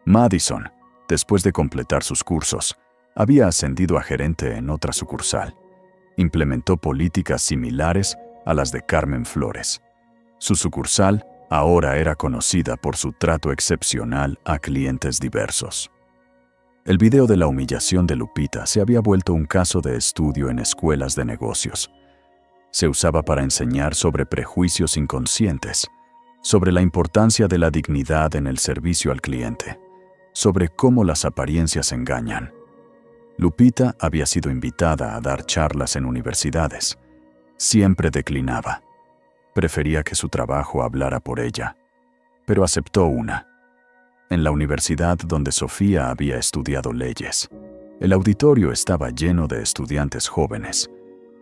Madison, después de completar sus cursos, había ascendido a gerente en otra sucursal. Implementó políticas similares a las de Carmen Flores. Su sucursal ahora era conocida por su trato excepcional a clientes diversos. El video de la humillación de Lupita se había vuelto un caso de estudio en escuelas de negocios. Se usaba para enseñar sobre prejuicios inconscientes, sobre la importancia de la dignidad en el servicio al cliente, sobre cómo las apariencias engañan. Lupita había sido invitada a dar charlas en universidades. Siempre declinaba. Prefería que su trabajo hablara por ella, pero aceptó una. En la universidad donde Sofía había estudiado leyes, el auditorio estaba lleno de estudiantes jóvenes,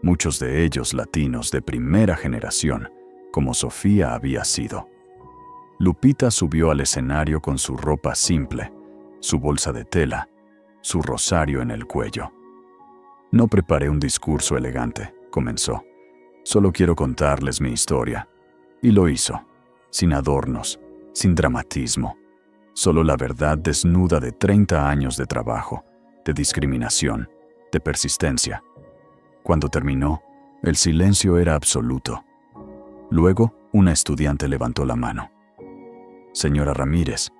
muchos de ellos latinos de primera generación, como Sofía había sido. Lupita subió al escenario con su ropa simple, su bolsa de tela, su rosario en el cuello. No preparé un discurso elegante, comenzó. Solo quiero contarles mi historia. Y lo hizo, sin adornos, sin dramatismo. Solo la verdad desnuda de 30 años de trabajo, de discriminación, de persistencia. Cuando terminó, el silencio era absoluto. Luego, una estudiante levantó la mano. Señora Ramírez,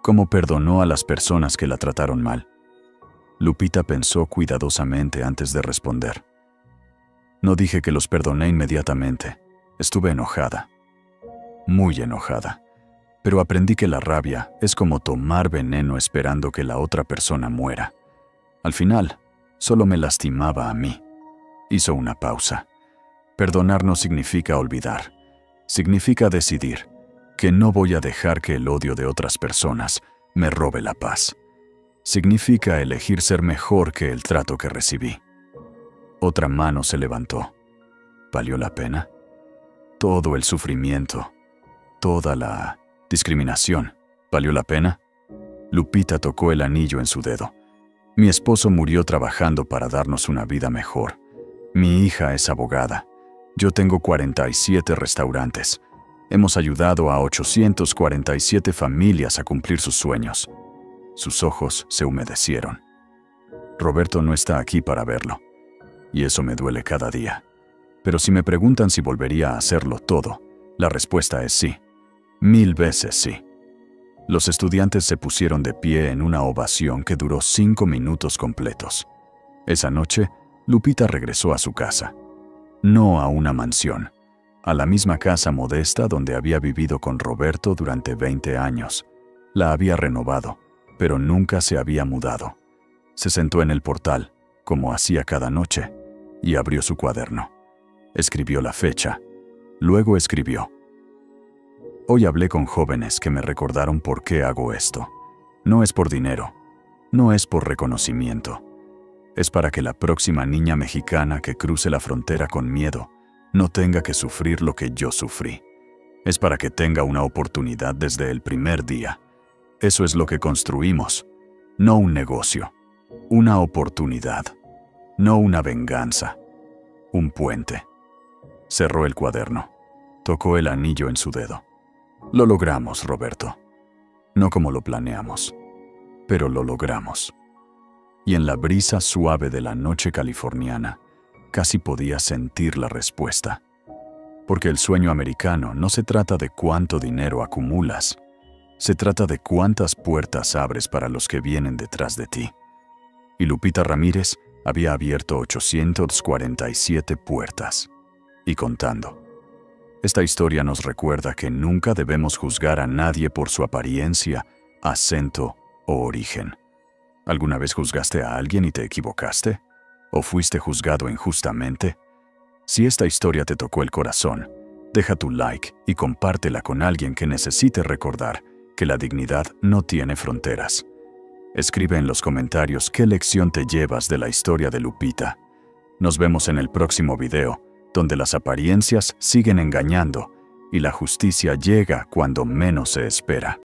¿cómo perdonó a las personas que la trataron mal? Lupita pensó cuidadosamente antes de responder. No dije que los perdoné inmediatamente. Estuve enojada. Muy enojada. Pero aprendí que la rabia es como tomar veneno esperando que la otra persona muera. Al final, solo me lastimaba a mí. Hizo una pausa. Perdonar no significa olvidar. Significa decidir que no voy a dejar que el odio de otras personas me robe la paz. Significa elegir ser mejor que el trato que recibí. Otra mano se levantó. ¿Valió la pena? Todo el sufrimiento, toda la discriminación, ¿valió la pena? Lupita tocó el anillo en su dedo. Mi esposo murió trabajando para darnos una vida mejor. Mi hija es abogada. Yo tengo 47 restaurantes. Hemos ayudado a 847 familias a cumplir sus sueños. Sus ojos se humedecieron. Roberto no está aquí para verlo. Y eso me duele cada día. Pero si me preguntan si volvería a hacerlo todo, la respuesta es sí. 1000 veces sí. Los estudiantes se pusieron de pie en una ovación que duró 5 minutos completos. Esa noche, Lupita regresó a su casa. No a una mansión, a la misma casa modesta donde había vivido con Roberto durante 20 años. La había renovado, pero nunca se había mudado. Se sentó en el portal, como hacía cada noche, y abrió su cuaderno. Escribió la fecha. Luego escribió: Hoy hablé con jóvenes que me recordaron por qué hago esto. No es por dinero, no es por reconocimiento. Es para que la próxima niña mexicana que cruce la frontera con miedo no tenga que sufrir lo que yo sufrí. Es para que tenga una oportunidad desde el primer día. Eso es lo que construimos, no un negocio, una oportunidad, no una venganza, un puente. Cerró el cuaderno, tocó el anillo en su dedo. Lo logramos, Roberto. No como lo planeamos, pero lo logramos. y en la brisa suave de la noche californiana, casi podía sentir la respuesta. Porque el sueño americano no se trata de cuánto dinero acumulas, se trata de cuántas puertas abres para los que vienen detrás de ti. Y Lupita Ramírez había abierto 847 puertas, y contando. Esta historia nos recuerda que nunca debemos juzgar a nadie por su apariencia, acento o origen. ¿Alguna vez juzgaste a alguien y te equivocaste? ¿O fuiste juzgado injustamente? Si esta historia te tocó el corazón, deja tu like y compártela con alguien que necesite recordar que la dignidad no tiene fronteras. Escribe en los comentarios qué lección te llevas de la historia de Lupita. Nos vemos en el próximo video, donde las apariencias siguen engañando y la justicia llega cuando menos se espera.